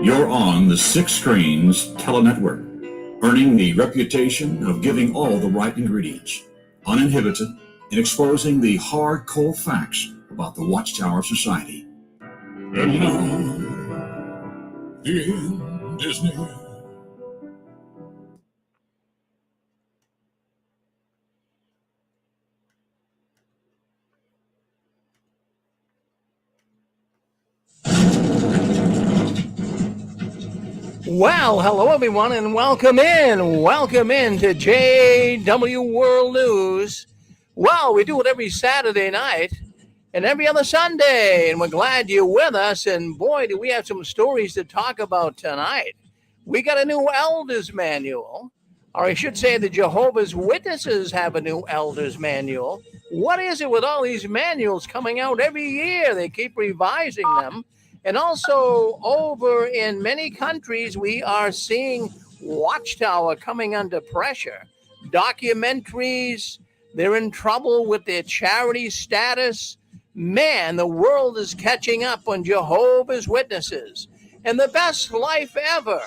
You're on the Six Screens Telenetwork, earning the reputation of giving all the right ingredients, uninhibited, in exposing the hard, cold facts about the Watchtower Society. And now, in Disney. Well, hello everyone, and welcome in. Welcome in to JW World News. Well, we do it every Saturday night and every other Sunday, and we're glad you're with us. And boy, do we have some stories to talk about tonight. We got a new Elders Manual, or I should say the Jehovah's Witnesses have a new Elders Manual. What is it with all these manuals coming out every year? They keep revising them. And also, over in many countries, we are seeing Watchtower coming under pressure. Documentaries, they're in trouble with their charity status. Man, the world is catching up on Jehovah's Witnesses. And the best life ever.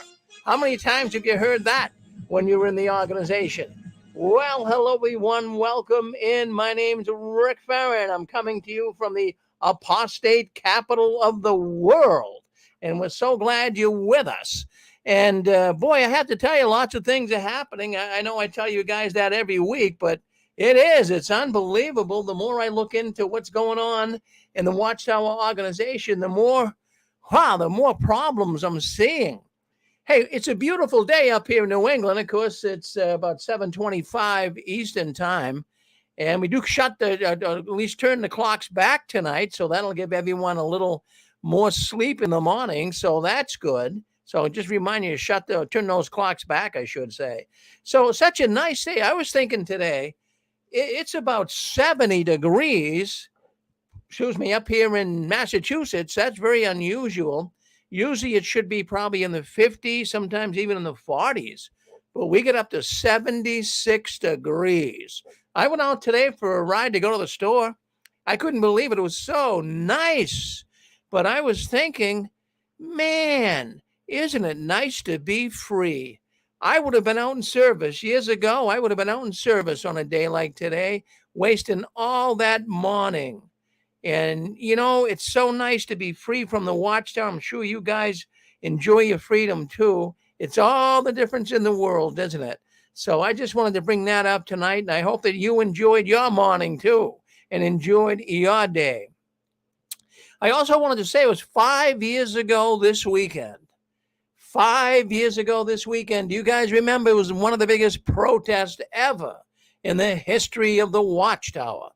How many times have you heard that when you were in the organization? Well, hello, everyone. Welcome in. My name's Rick Farron. I'm coming to you from the apostate capital of the world, and we're so glad you're with us. And boy, I have to tell you, lots of things are happening. I know I tell you guys that every week, but it's unbelievable. The more I look into what's going on in the Watchtower organization, the more problems I'm seeing. Hey, it's a beautiful day up here in New England. Of course, it's about 7:25 Eastern time. And we do at least turn the clocks back tonight. So that'll give everyone a little more sleep in the morning. So that's good. So just remind you to turn those clocks back, I should say. So such a nice day. I was thinking today, it's about 70 degrees, up here in Massachusetts. That's very unusual. Usually it should be probably in the 50s, sometimes even in the 40s. But we get up to 76 degrees. I went out today for a ride to go to the store. I couldn't believe it. It was so nice. But I was thinking, man, isn't it nice to be free? I would have been out in service years ago. I would have been out in service on a day like today, wasting all that morning. And, it's so nice to be free from the Watchtower. I'm sure you guys enjoy your freedom too. It's all the difference in the world, isn't it? So I just wanted to bring that up tonight, and I hope that you enjoyed your morning too and enjoyed your day. I also wanted to say it was 5 years ago this weekend. 5 years ago this weekend. Do you guys remember it was one of the biggest protests ever in the history of the Watchtower?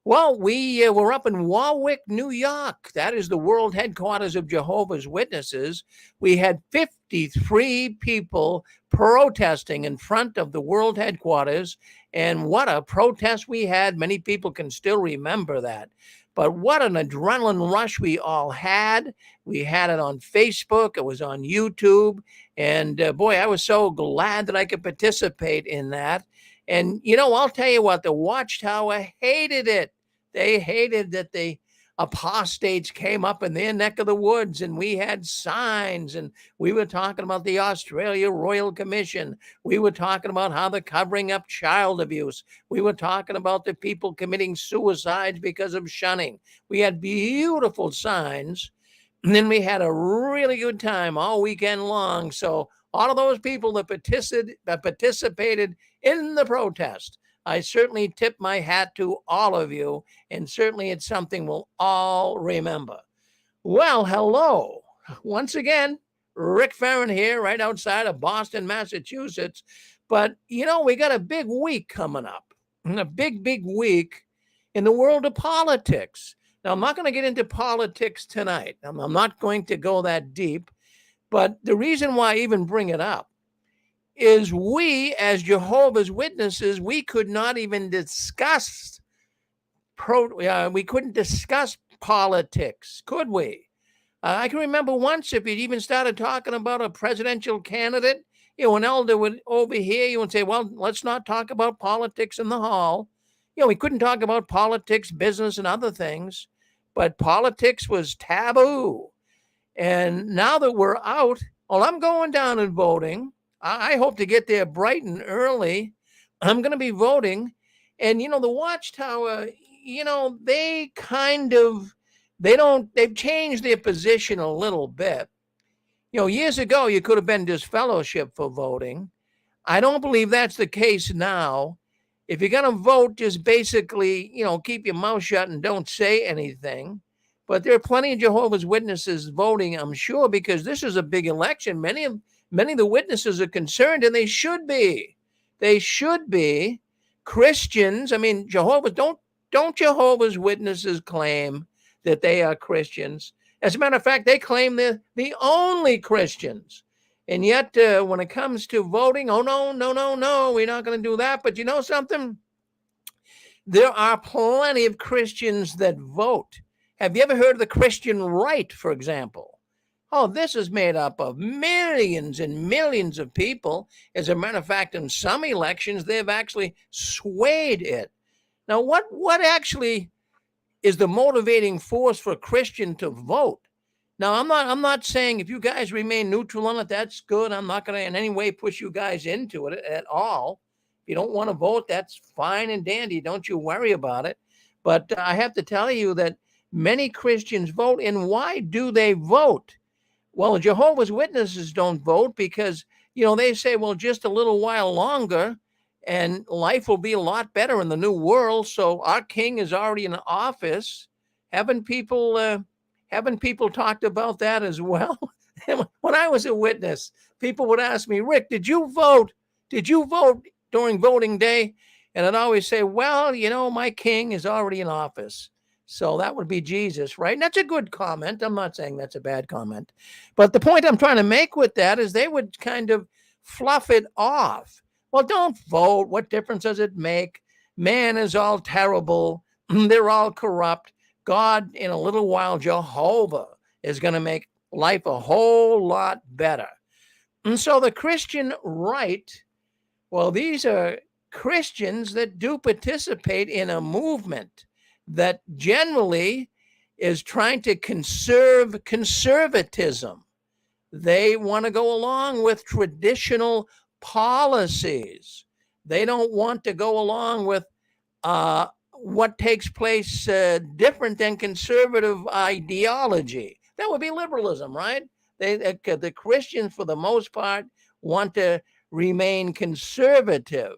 Well, we were up in Warwick, New York. That is the world headquarters of Jehovah's Witnesses. We had 53 people protesting in front of the world headquarters. And what a protest we had. Many people can still remember that. But what an adrenaline rush we all had. We had it on Facebook. It was on YouTube. And boy, I was so glad that I could participate in that. And, I'll tell you what, the Watchtower hated it. They hated that the apostates came up in their neck of the woods, and we had signs, and we were talking about the Australia Royal Commission. We were talking about how they're covering up child abuse. We were talking about the people committing suicides because of shunning. We had beautiful signs, and then we had a really good time all weekend long. So all of those people that participated in the protest, I certainly tip my hat to all of you, and certainly it's something we'll all remember. Well, hello. Once again, Rick Farron here, right outside of Boston, Massachusetts. But, we got a big week coming up, a big week in the world of politics. Now, I'm not going to get into politics tonight. I'm not going to go that deep. But the reason why I even bring it up is we, as Jehovah's Witnesses, we could not even discuss we couldn't discuss politics, could we? I can remember once, if you'd even started talking about a presidential candidate, an elder would overhear you and say, well, let's not talk about politics in the hall. We couldn't talk about politics, business, and other things, but politics was taboo. And now that we're out, well, I'm going down and voting. I hope to get there bright and early. I'm going to be voting. And, the Watchtower, they kind of, they've changed their position a little bit. Years ago, you could have been disfellowship for voting. I don't believe that's the case now. If you're going to vote, just basically, keep your mouth shut and don't say anything. But there are plenty of Jehovah's Witnesses voting, I'm sure, because this is a big election. Many of the witnesses are concerned, and they should be. They should be. Christians, I mean, don't Jehovah's Witnesses claim that they are Christians? As a matter of fact, they claim they're the only Christians. And yet, when it comes to voting, oh, no, we're not going to do that. But you know something? There are plenty of Christians that vote. Have you ever heard of the Christian right, for example? Oh, this is made up of millions and millions of people. As a matter of fact, in some elections, they've actually swayed it. Now, what actually is the motivating force for a Christian to vote? Now, I'm not saying if you guys remain neutral on it, that's good. I'm not going to in any way push you guys into it at all. If you don't want to vote, that's fine and dandy. Don't you worry about it. But I have to tell you that many Christians vote. And why do they vote? Well, Jehovah's Witnesses don't vote because, they say, well, just a little while longer and life will be a lot better in the new world. So our king is already in office. Haven't people talked about that as well? When I was a witness, people would ask me, Rick, did you vote? Did you vote during voting day? And I'd always say, well, my king is already in office. So that would be Jesus, right? And that's a good comment. I'm not saying that's a bad comment. But the point I'm trying to make with that is they would kind of fluff it off. Well, don't vote. What difference does it make? Man is all terrible. They're all corrupt. God, in a little while, Jehovah is going to make life a whole lot better. And so the Christian right, well, these are Christians that do participate in a movement that generally is trying to conserve conservatism. They want to go along with traditional policies. They don't want to go along with what takes place different than conservative ideology. That would be liberalism, right? The Christians, for the most part, want to remain conservative.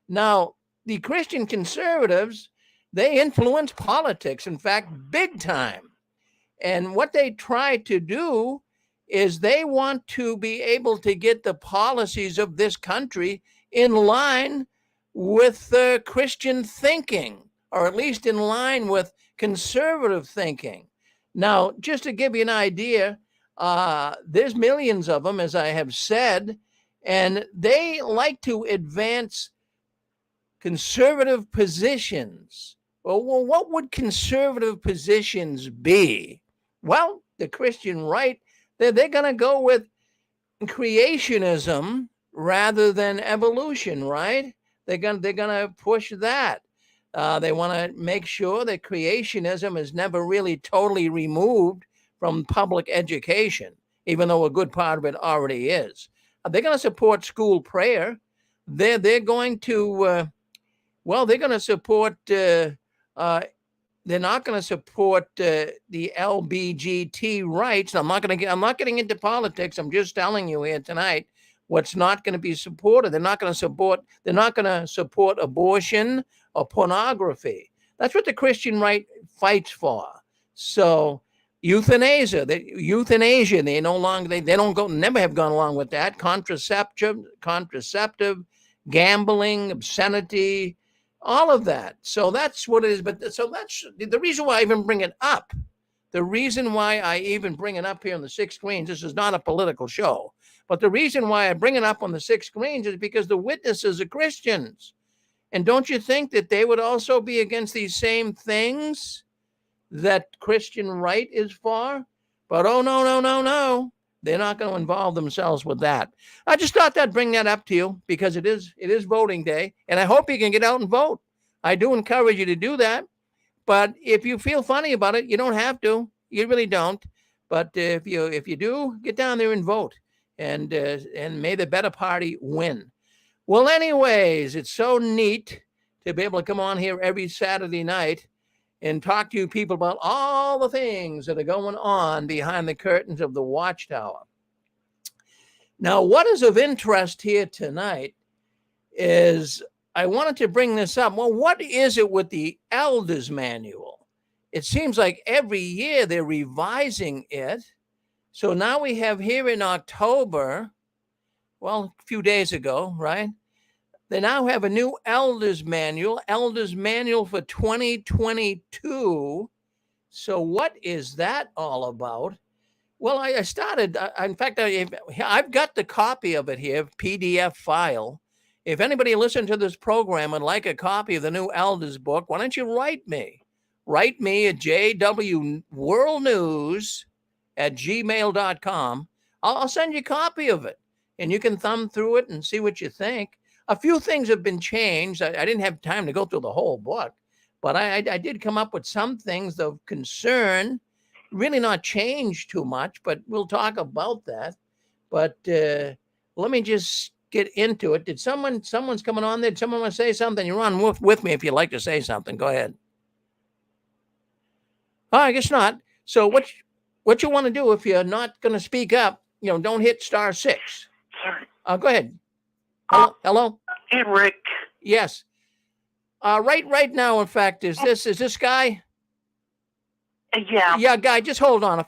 Now, the Christian conservatives, they influence politics, in fact, big time. And what they try to do is they want to be able to get the policies of this country in line with Christian thinking, or at least in line with conservative thinking. Now, just to give you an idea, there's millions of them, as I have said, and they like to advance conservative positions. Well, what would conservative positions be? Well, the Christian right, they're going to go with creationism rather than evolution, right? They're going to push that. They want to make sure that creationism is never really totally removed from public education, even though a good part of it already is. They're going to support school prayer. They're going to, they're going to support. They're not going to support the LBGT rights. I'm not getting into politics. I'm just telling you here tonight what's not going to be supported. They're not going to support abortion or pornogaphy. That's what the Christian right fights for. So euthanasia, they no longer, they don't go, never have gone along with that. Contraceptive, gambling, obscenity, all of that. So that's what it is. But so that's the reason why I even bring it up. The reason why I even bring it up here on the 6 screens, this is not a political show, but the reason why I bring it up on the 6 screens is because the witnesses are Christians. And don't you think that they would also be against these same things that Christian right is for? But oh, no. They're not going to involve themselves with that. I just thought I'd bring that up to you because it is voting day, and I hope you can get out and vote. I do encourage you to do that. But if you feel funny about it, you don't have to. You really don't. But if you do, get down there and vote, and may the better party win. Well, anyways, it's so neat to be able to come on here every Saturday night and talk to you people about all the things that are going on behind the curtains of the Watchtower. Now, what is of interest here tonight is I wanted to bring this up. Well, what is it with the Elders Manual? It seems like every year they're revising it. So now we have here in October, well, a few days ago, right? They now have a new Elders Manual for 2022. So what is that all about? Well, I started, in fact, I've got the copy of it here, PDF file. If anybody listening to this program would like a copy of the new Elders book, why don't you write me? Write me at jwworldnews@gmail.com. I'll send you a copy of it, and you can thumb through it and see what you think. A few things have been changed. I didn't have time to go through the whole book, but I did come up with some things of concern. Really not changed too much, but we'll talk about that. But let me just get into it. Someone's coming on there? Did someone want to say something? You're on with me if you'd like to say something. Go ahead. Oh, I guess not. So what you want to do if you're not going to speak up, don't hit *6. Sorry. Go ahead. Hello? Hey, Rick. Yes. Right now, in fact, is this guy? Yeah. Yeah, Guy, just hold on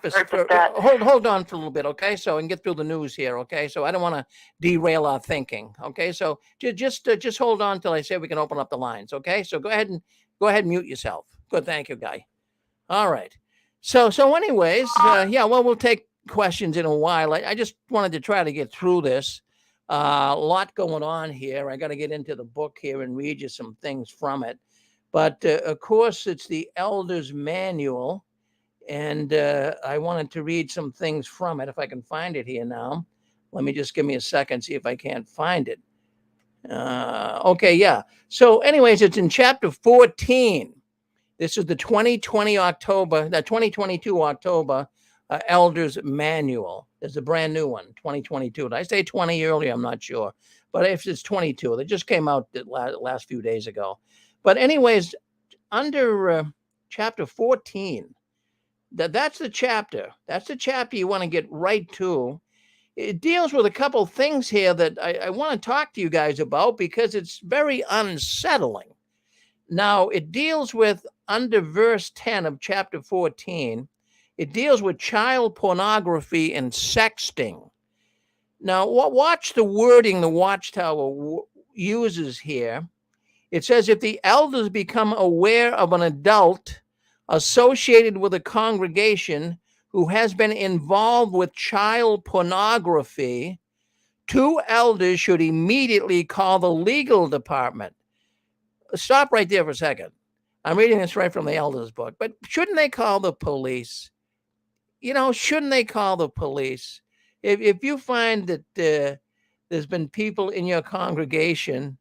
hold on for a little bit, okay? So I can get through the news here, okay? So I don't want to derail our thinking, okay? So just hold on till I say we can open up the lines, okay? So go ahead and mute yourself. Good, thank you, Guy. All right. So anyways, we'll take questions in a while. I just wanted to try to get through this. A lot going on here. I got to get into the book here and read you some things from it. But of course, it's the Elders Manual. And I wanted to read some things from it. If I can find it here now. Let me just give me a second, see if I can't find it. Okay, yeah. So anyways, it's in chapter 14. This is the 2022 October Elders Manual. There's a brand new one, 2022. Did I say 20 earlier? I'm not sure. But if it's 22, they just came out the last few days ago. But anyways, under chapter 14, that's the chapter. That's the chapter you want to get right to. It deals with a couple things here that I want to talk to you guys about because it's very unsettling. Now, it deals with, under verse 10 of chapter 14, it deals with child pornography and sexting. Now, watch the wording the Watchtower uses here. It says, if the elders become aware of an adult associated with a congregation who has been involved with child pornography, 2 elders should immediately call the legal department. Stop right there for a second. I'm reading this right from the Elders book, but shouldn't they call the police? Shouldn't they call the police? If you find that there's been people in your congregation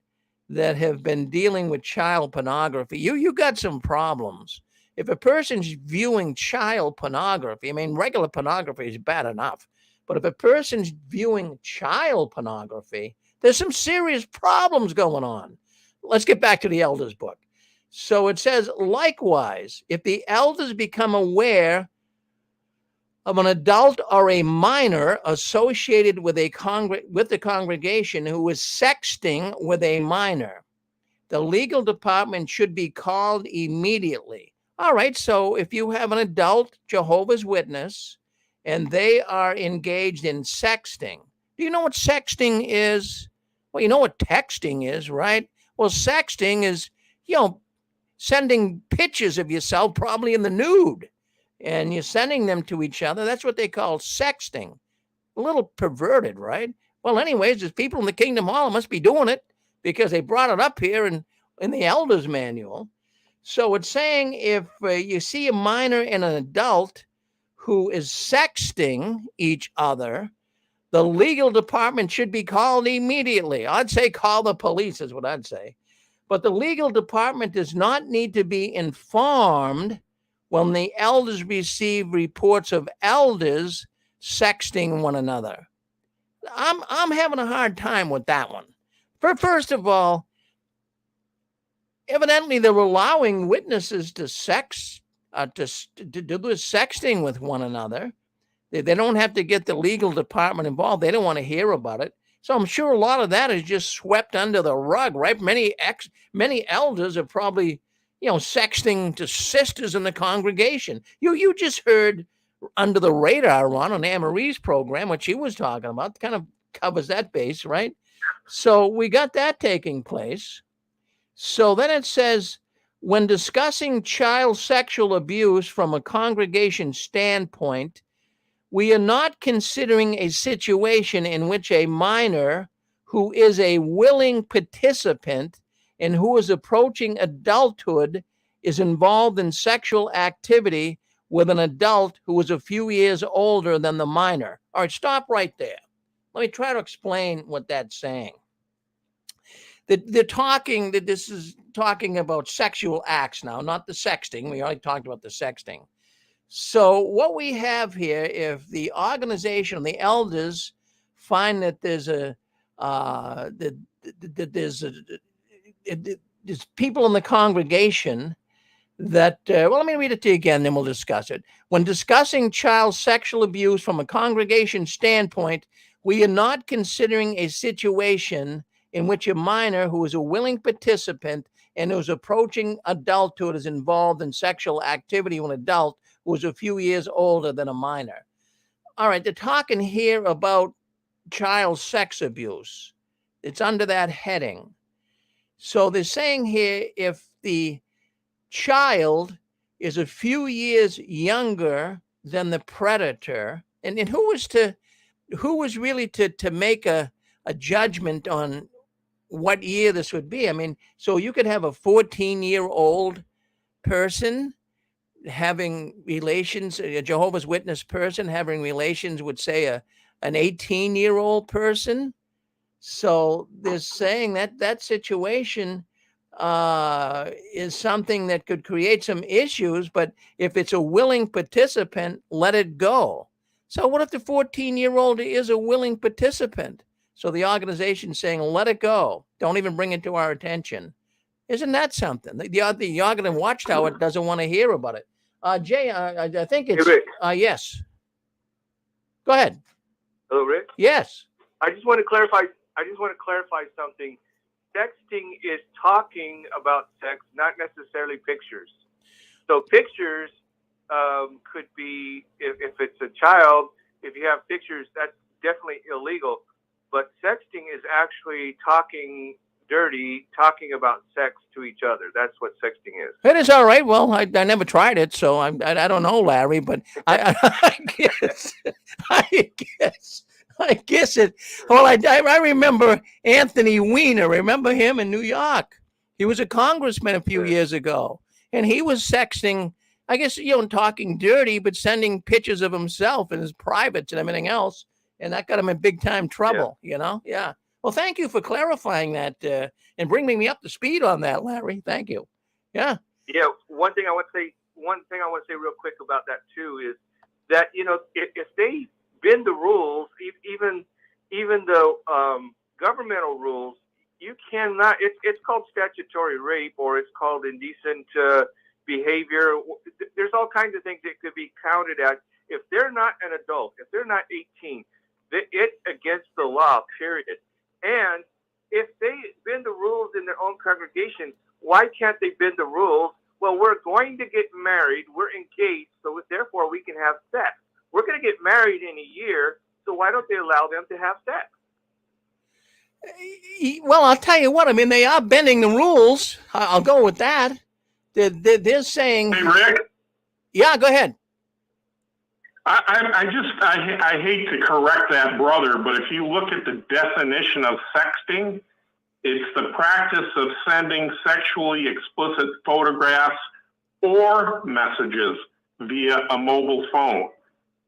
that have been dealing with child pornography, you got some problems. If a person's viewing child pornography, regular pornography is bad enough, but if a person's viewing child pornography, there's some serious problems going on. Let's get back to the Elders book. So it says, likewise, if the elders become aware of an adult or a minor associated with the congregation who is sexting with a minor, the legal department should be called immediately. All right, so if you have an adult Jehovah's Witness and they are engaged in sexting, do you know what sexting is? Well, you know what texting is, right? Well, sexting is, sending pictures of yourself probably in the nude, and you're sending them to each other. That's what they call sexting. A little perverted, right? Well, anyways, there's people in the Kingdom Hall must be doing it because they brought it up here in the Elders Manual. So it's saying if you see a minor and an adult who is sexting each other, the legal department should be called immediately. I'd say call the police is what I'd say. But the legal department does not need to be informed when the elders receive reports of elders sexting one another. I'm having a hard time with that one. First of all, evidently they're allowing witnesses to to do this sexting with one another. They don't have to get the legal department involved. They don't want to hear about it. So I'm sure a lot of that is just swept under the rug, right? Many elders are probably, sexting to sisters in the congregation. You just heard Under the Radar on Anne Marie's program, what she was talking about, kind of covers that base, right? So we got that taking place. So then it says, when discussing child sexual abuse from a congregation standpoint, we are not considering a situation in which a minor who is a willing participant and who is approaching adulthood is involved in sexual activity with an adult who is a few years older than the minor. All right, stop right there. Let me try to explain what that's saying. This is talking about sexual acts now, not the sexting. We already talked about the sexting. So what we have here, if the organization, the elders, find that there's there's people in the congregation that, let me read it to you again, then we'll discuss it. When discussing child sexual abuse from a congregation standpoint, we are not considering a situation in which a minor who is a willing participant and who's approaching adulthood is involved in sexual activity with an adult who is a few years older than a minor. All right, they're talking here about child sex abuse. It's under that heading. So they're saying here, if the child is a few years younger than the predator, and who was really to make a judgment on what year this would be? I mean, so you could have a 14-year-old person having relations, a Jehovah's Witness person having relations with, say, an 18-year-old person. So they're saying that situation is something that could create some issues, but if it's a willing participant, let it go. So what if the 14-year-old is a willing participant? So the organization's saying, let it go. Don't even bring it to our attention. Isn't that something? The Ogden Watchtower doesn't want to hear about it. Jay, I think it's... Hey, Rick. Yes. Go ahead. Hello, Rick. Yes. I just want to clarify something. Sexting is talking about sex, not necessarily pictures. So pictures could be, if it's a child, if you have pictures, that's definitely illegal. But sexting is actually talking dirty, talking about sex to each other. That's what sexting is. It is all right. Well, I never tried it, so I don't know, Larry, but I guess it. Well, I remember Anthony Weiner. Remember him in New York? He was a congressman a few years ago, and he was sexting, I guess, talking dirty, but sending pictures of himself and his privates and everything else. And that got him in big time trouble, Yeah. Well, thank you for clarifying that and bringing me up to speed on that, Larry. Thank you. Yeah. Yeah. One thing I want to say real quick about that too is that, if they bend the rules, even the governmental rules, you cannot. It's called statutory rape, or it's called indecent behavior. There's all kinds of things that could be counted as. If they're not an adult, if they're not 18, it's against the law, period. And if they bend the rules in their own congregation, why can't they bend the rules? Well, we're going to get married. We're engaged, so therefore we can have sex. We're going to get married in a year, so why don't they allow them to have sex? Well, I'll tell you what. I mean, they are bending the rules. I'll go with that. They're saying... Hey, Rick? Yeah, go ahead. I hate to correct that brother, but if you look at the definition of sexting, it's the practice of sending sexually explicit photographs or messages via a mobile phone.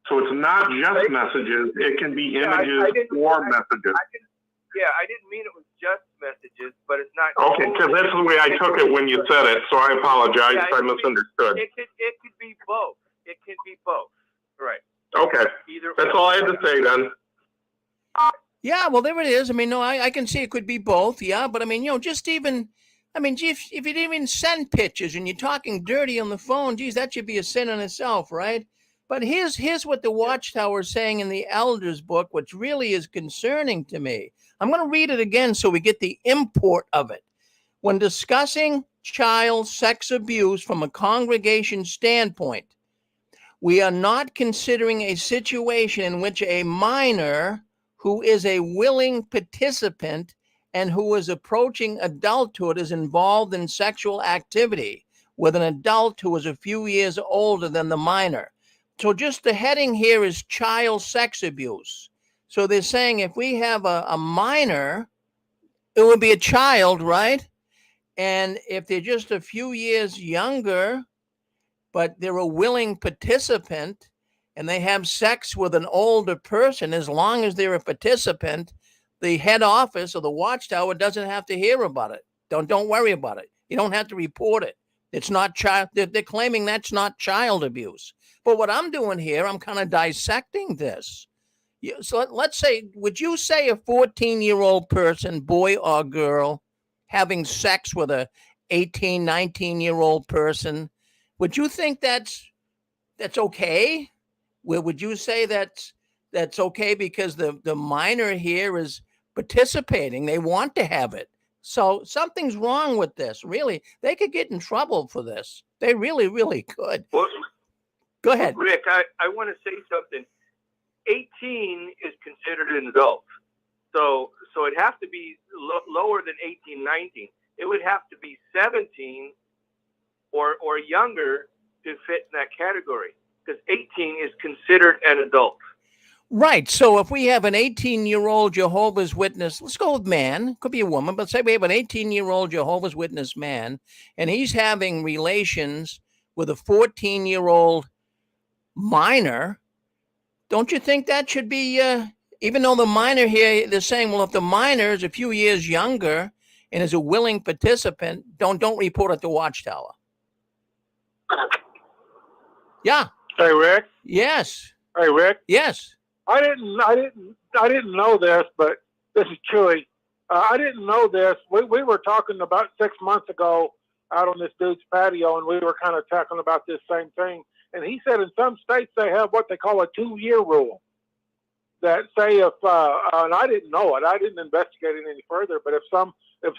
So it's not just messages; it can be images or messages. I didn't mean it was just messages, but it's not. Okay, because that's the way I took it when you said it, so I apologize if I misunderstood. It could be both. It can be both. Right. Okay. That's all I had to say then. Yeah, well, there it is. I mean, no, I can see it could be both. Yeah, but I mean, just even, I mean, gee, if you didn't even send pictures and you're talking dirty on the phone, geez, that should be a sin in itself, right? But here's what the Watchtower is saying in the Elders book, which really is concerning to me. I'm going to read it again so we get the import of it. When discussing child sex abuse from a congregation standpoint, we are not considering a situation in which a minor who is a willing participant and who is approaching adulthood is involved in sexual activity with an adult who is a few years older than the minor. So just the heading here is child sex abuse. So they're saying if we have a minor, it would be a child, right? And if they're just a few years younger, but they're a willing participant and they have sex with an older person, as long as they're a participant, the head office or the Watchtower doesn't have to hear about it. Don't worry about it. You don't have to report it. It's not child. They're claiming that's not child abuse. But what I'm doing here, I'm kind of dissecting this. So let's say, would you say a 14-year-old person, boy or girl, having sex with a 18, 19-year-old person, would you think that's okay? Would you say that's okay because the minor here is participating? They want to have it. So something's wrong with this. Really, they could get in trouble for this. They really, really could. Well, go ahead, Rick. I want to say something. 18 is considered an adult, so it has to be lower than 18, 19. It would have to be 17 or younger to fit in that category, because 18 is considered an adult. Right. So if we have an 18-year-old Jehovah's Witness, let's go with man, could be a woman, but say we have an 18-year-old Jehovah's Witness man, and he's having relations with a 14-year-old minor, don't you think that should be, even though the minor here, they're saying, well, if the minor is a few years younger and is a willing participant, don't report at the Watchtower. Yeah. Hey, Rick. Yes. Hey, Rick. Yes. I didn't know this, but this is Chewy. I didn't know this. We were talking about 6 months ago out on this dude's patio, and we were kind of talking about this same thing. And he said in some states they have what they call a 2-year rule. That say if and I didn't know it, I didn't investigate it any further. But if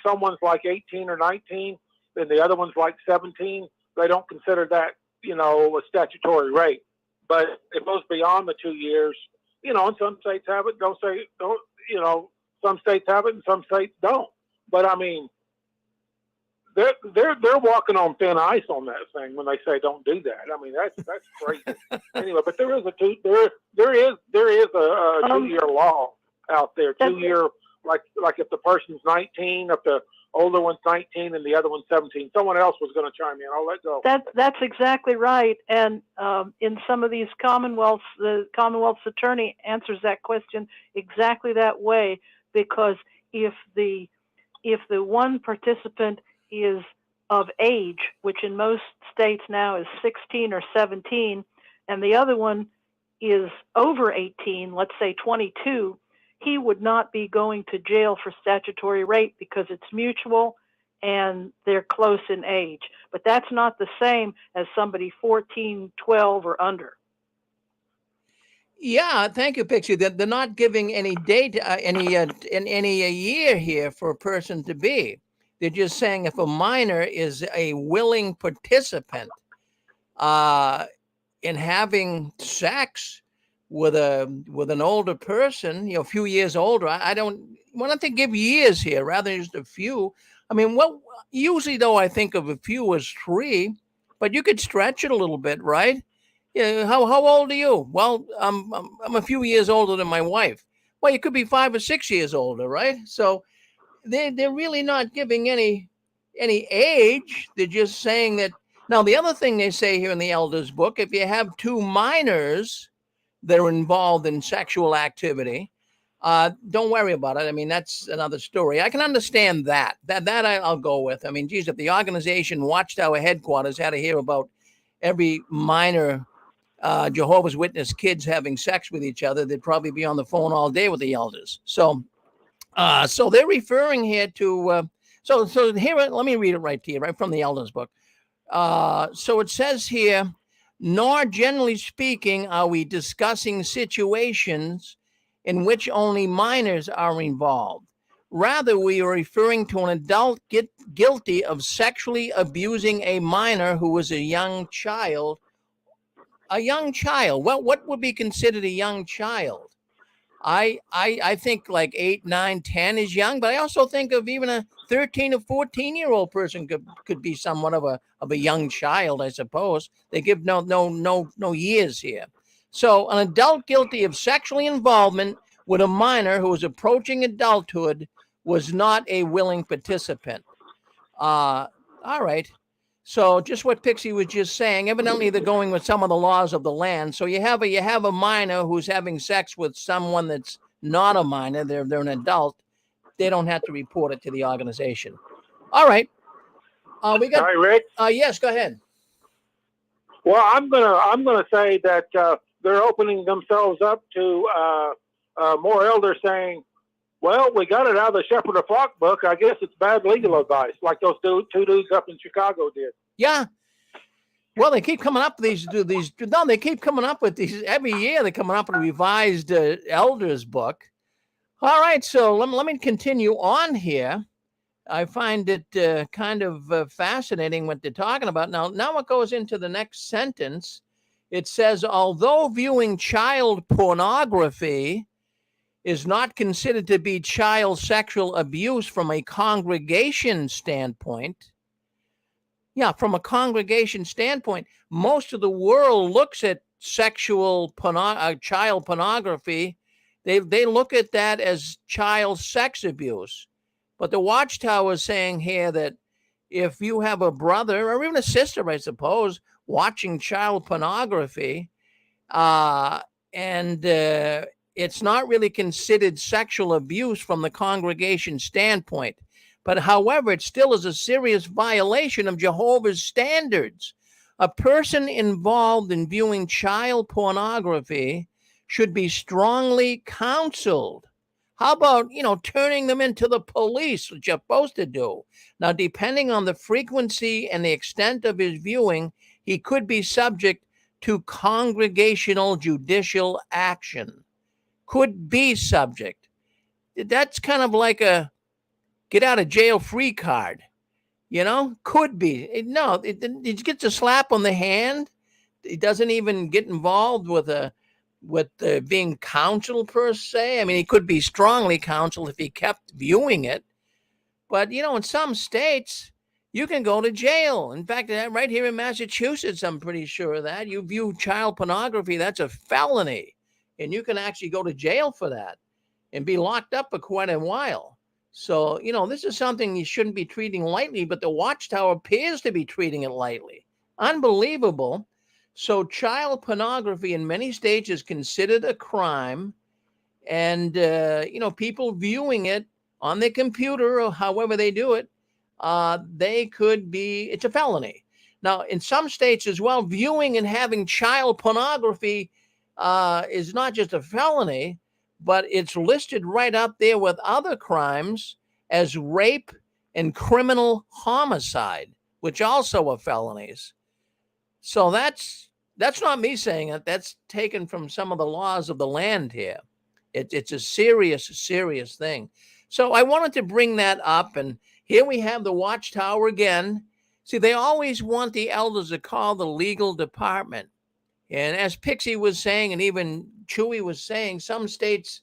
someone's like 18 or 19, then the other one's like 17, they don't consider that a statutory rape. But it goes beyond the 2 years. And some states have it. Some states have it and some states don't. But I mean, they're walking on thin ice on that thing when they say don't do that. I mean, that's crazy. Anyway, but there is a 2-year law out there. 2 year, like if the person's 19, if the older one's 19 and the other one's 17. Someone else was going to chime in. I'll let go. That's exactly right. And in some of these commonwealths, the Commonwealth's attorney answers that question exactly that way, because if the one participant is of age, which in most states now is 16 or 17, and the other one is over 18, let's say 22, he would not be going to jail for statutory rape because it's mutual and they're close in age. But that's not the same as somebody 14, 12 or under. Yeah, thank you, Pixie. They're not giving any date, any a year here for a person to be. They're just saying if a minor is a willing participant in having sex with an older person, a few years older. I don't want to give years here rather than just a few. I mean, usually though I think of a few as 3, but you could stretch it a little bit, right? Yeah. How old are you? Well, I'm a few years older than my wife. Well, you could be 5 or 6 years older, right? So they're really not giving any age. They're just saying that. Now, the other thing they say here in the Elders book, if you have 2 minors that are involved in sexual activity, Don't worry about it. I mean, that's another story. I can understand that. I'll go with. I mean, geez, if the organization Watchtower headquarters had to hear about every minor Jehovah's Witness kids having sex with each other, they'd probably be on the phone all day with the elders. So they're referring here to. So here, let me read it right to you, right from the elders book. So it says here, nor generally speaking are we discussing situations in which only minors are involved. Rather, we are referring to an adult guilty of sexually abusing a minor who was a young child. A young child. Well, what would be considered a young child? I think like 8, 9, 10 is young, but I also think of even a 13 or 14-year-old person could be somewhat of a young child, I suppose. They give no years here. So an adult guilty of sexually involvement with a minor who was approaching adulthood was not a willing participant. All right. So just what Pixie was just saying, evidently they're going with some of the laws of the land. So you have a minor who's having sex with someone that's not a minor. They're an adult. They don't have to report it to the organization. All right. We got. Hi, Rick. Yes, go ahead. Well, I'm gonna say that they're opening themselves up to more elders saying, "Well, we got it out of the Shepherd of Flock book. I guess it's bad legal advice," like those two dudes up in Chicago did. Yeah. Well, they keep coming up with these. No, they keep coming up with these every year. They're coming up with a revised elders book. All right, so let me continue on here. I find it kind of fascinating what they're talking about. Now it goes into the next sentence. It says, although viewing child pornography is not considered to be child sexual abuse from a congregation standpoint. Yeah, from a congregation standpoint, most of the world looks at child pornography. They look at that as child sex abuse. But the Watchtower is saying here that if you have a brother or even a sister, I suppose, watching child pornography, and it's not really considered sexual abuse from the congregation standpoint. But however, it still is a serious violation of Jehovah's standards. A person involved in viewing child pornography should be strongly counseled. How about, turning them into the police, which you're supposed to do? Now, depending on the frequency and the extent of his viewing, he could be subject to congregational judicial action. Could be subject. That's kind of like a get out of jail free card, could be. No, he gets a slap on the hand. He doesn't even get involved with being counseled per se. I mean, he could be strongly counseled if he kept viewing it. But, in some states, you can go to jail. In fact, right here in Massachusetts, I'm pretty sure of that. You view child pornography, that's a felony. And you can actually go to jail for that and be locked up for quite a while. So, this is something you shouldn't be treating lightly, but the Watchtower appears to be treating it lightly. Unbelievable. So child pornography in many states is considered a crime. And, people viewing it on their computer or however they do it, it's a felony. Now, in some states as well, viewing and having child pornography is not just a felony, but it's listed right up there with other crimes as rape and criminal homicide, which also are felonies. So that's not me saying it. That's taken from some of the laws of the land here. It's a serious thing. So I wanted to bring that up. And here we have the Watchtower again. See, they always want the elders to call the legal department. And as Pixie was saying, and even Chewy was saying, some states,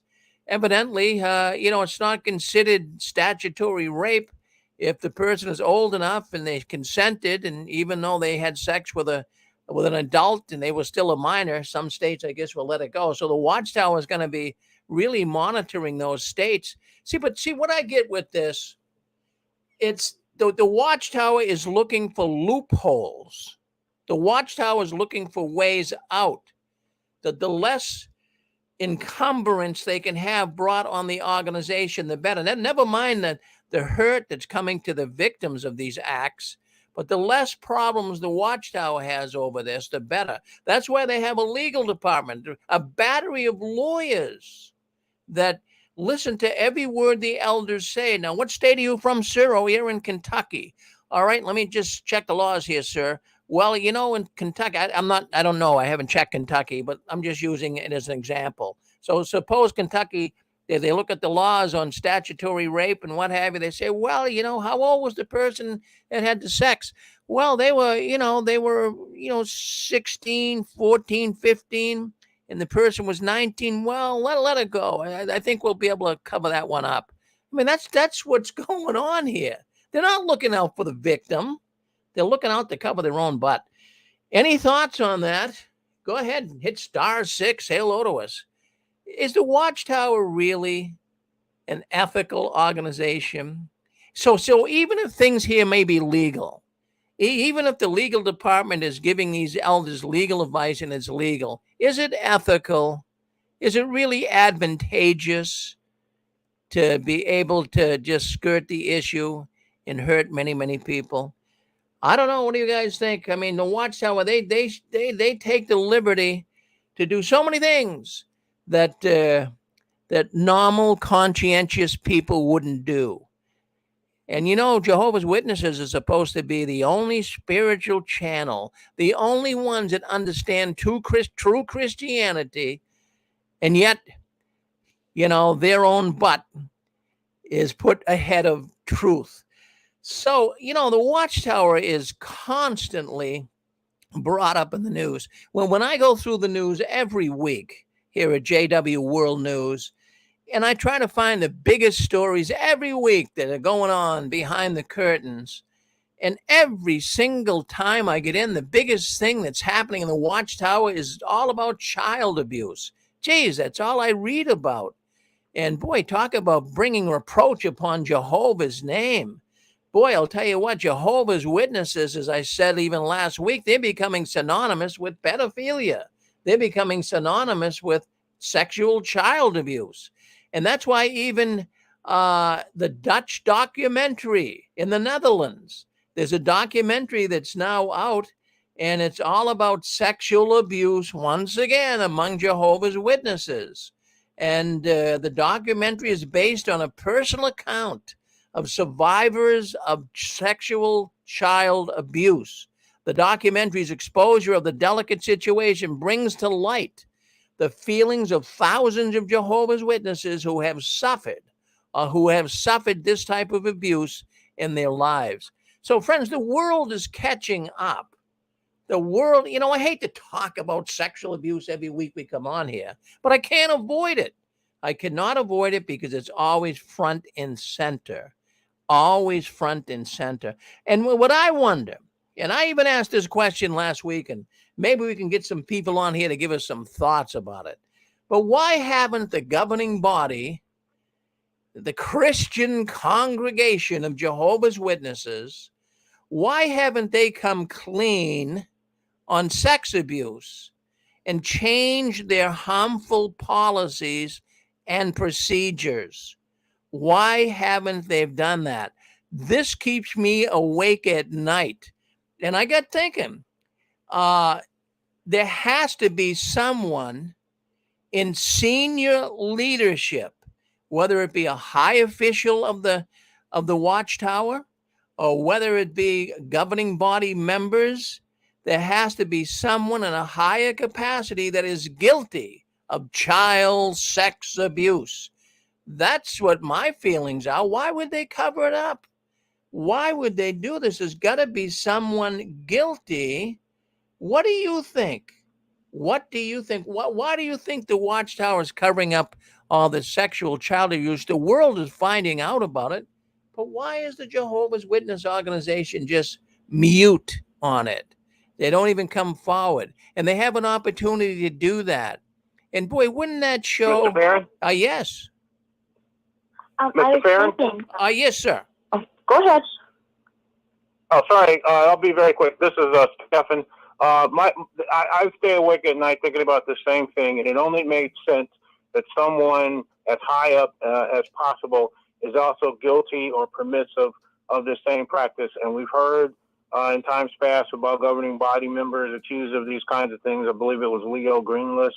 evidently, it's not considered statutory rape if the person is old enough and they consented, and even though they had sex with an adult and they were still a minor, some states, I guess, will let it go. So the Watchtower is going to be really monitoring those states. See what I get with this, it's the Watchtower is looking for loopholes. The Watchtower is looking for ways out. The less encumbrance they can have brought on the organization, the better. Never mind the hurt that's coming to the victims of these acts, but the less problems the Watchtower has over this, the better. That's why they have a legal department, a battery of lawyers that listen to every word the elders say. Now, what state are you from, sir? Oh, you're in Kentucky. All right, let me just check the laws here, sir. Well, in Kentucky, I don't know. I haven't checked Kentucky, but I'm just using it as an example. So suppose Kentucky, they look at the laws on statutory rape and what have you. They say, well, how old was the person that had the sex? Well, they were 16, 14, 15, and the person was 19. Well, let it go. I think we'll be able to cover that one up. I mean, that's what's going on here. They're not looking out for the victim. They're looking out to cover their own butt. Any thoughts on that? Go ahead and hit *6. Say hello to us. Is the Watchtower really an ethical organization? So even if things here may be legal, even if the legal department is giving these elders legal advice and it's legal, is it ethical? Is it really advantageous to be able to just skirt the issue and hurt many, many people? I don't know. What do you guys think? I mean, the Watchtower, they take the liberty to do so many things that that normal, conscientious people wouldn't do. And Jehovah's Witnesses are supposed to be the only spiritual channel, the only ones that understand true Christianity, and yet, their own butt is put ahead of truth. So, the Watchtower is constantly brought up in the news. When I go through the news every week here at JW World News, and I try to find the biggest stories every week that are going on behind the curtains, and every single time I get in, the biggest thing that's happening in the Watchtower is all about child abuse. Geez, that's all I read about. And boy, talk about bringing reproach upon Jehovah's name. Boy, I'll tell you what, Jehovah's Witnesses, as I said even last week, they're becoming synonymous with pedophilia. They're becoming synonymous with sexual child abuse. And that's why even the Dutch documentary in the Netherlands, there's a documentary that's now out, and it's all about sexual abuse, once again, among Jehovah's Witnesses. And the documentary is based on a personal account of survivors of sexual child abuse. The documentary's exposure of the delicate situation brings to light the feelings of thousands of Jehovah's Witnesses who have suffered this type of abuse in their lives. So, friends, the world is catching up. The world, I hate to talk about sexual abuse every week we come on here, but I can't avoid it. I cannot avoid it because it's always front and center. Always front and center. And what I wonder, and I even asked this question last week, and maybe we can get some people on here to give us some thoughts about it. But why haven't the governing body, the Christian congregation of Jehovah's Witnesses, why haven't they come clean on sex abuse and changed their harmful policies and procedures? Why haven't they done that? This keeps me awake at night. And I got thinking, there has to be someone in senior leadership, whether it be a high official of the Watchtower or whether it be governing body members, there has to be someone in a higher capacity that is guilty of child sex abuse. That's what my feelings are. Why would they cover it up? Why would they do this? There's got to be someone guilty. What do you think? What do you think? Why do you think the Watchtower is covering up all the sexual child abuse? The world is finding out about it. But why is the Jehovah's Witness organization just mute on it? They don't even come forward. And they have an opportunity to do that. And boy, wouldn't that show? Mr. Barron? Yes. Mr. Barron? Yes, sir. Go ahead. Oh, sorry. I'll be very quick. This is Stephan. I stay awake at night thinking about the same thing, and it only made sense that someone as high up as possible is also guilty or permissive of the same practice. And we've heard in times past about governing body members accused of these kinds of things. I believe it was Leo Greenlees,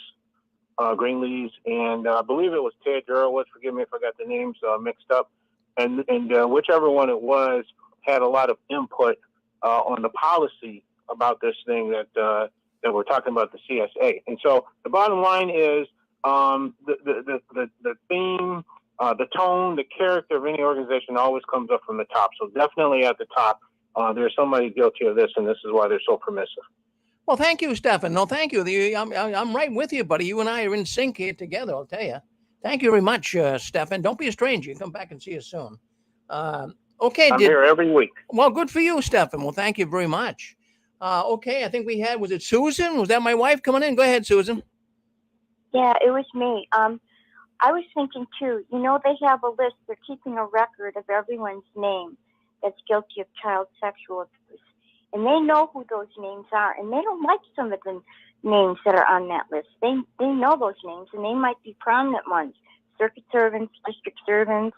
and I believe it was Ted Gurewitz. Forgive me if I got the names mixed up. And whichever one it was had a lot of input on the policy about this thing that we're talking about, the CSA. And so the bottom line is the theme, the tone, the character of any organization always comes up from the top. So definitely at the top, there's somebody guilty of this, and this is why they're so permissive. Well, thank you, Stefan. No, thank you. I'm right with you, buddy. You and I are in sync here together, I'll tell you. Thank you very much, Stefan. Don't be a stranger. Come back and see us soon. Okay. I'm here every week. Well, good for you, Stefan. Well, thank you very much. Okay, I think we had, was it Susan? Was that my wife coming in? Go ahead, Susan. Yeah, it was me. I was thinking too, they have a list, they're keeping a record of everyone's name that's guilty of child sexual abuse. And they know who those names are, and they don't like some of the names that are on that list. They know those names, and they might be prominent ones. Circuit servants, district servants,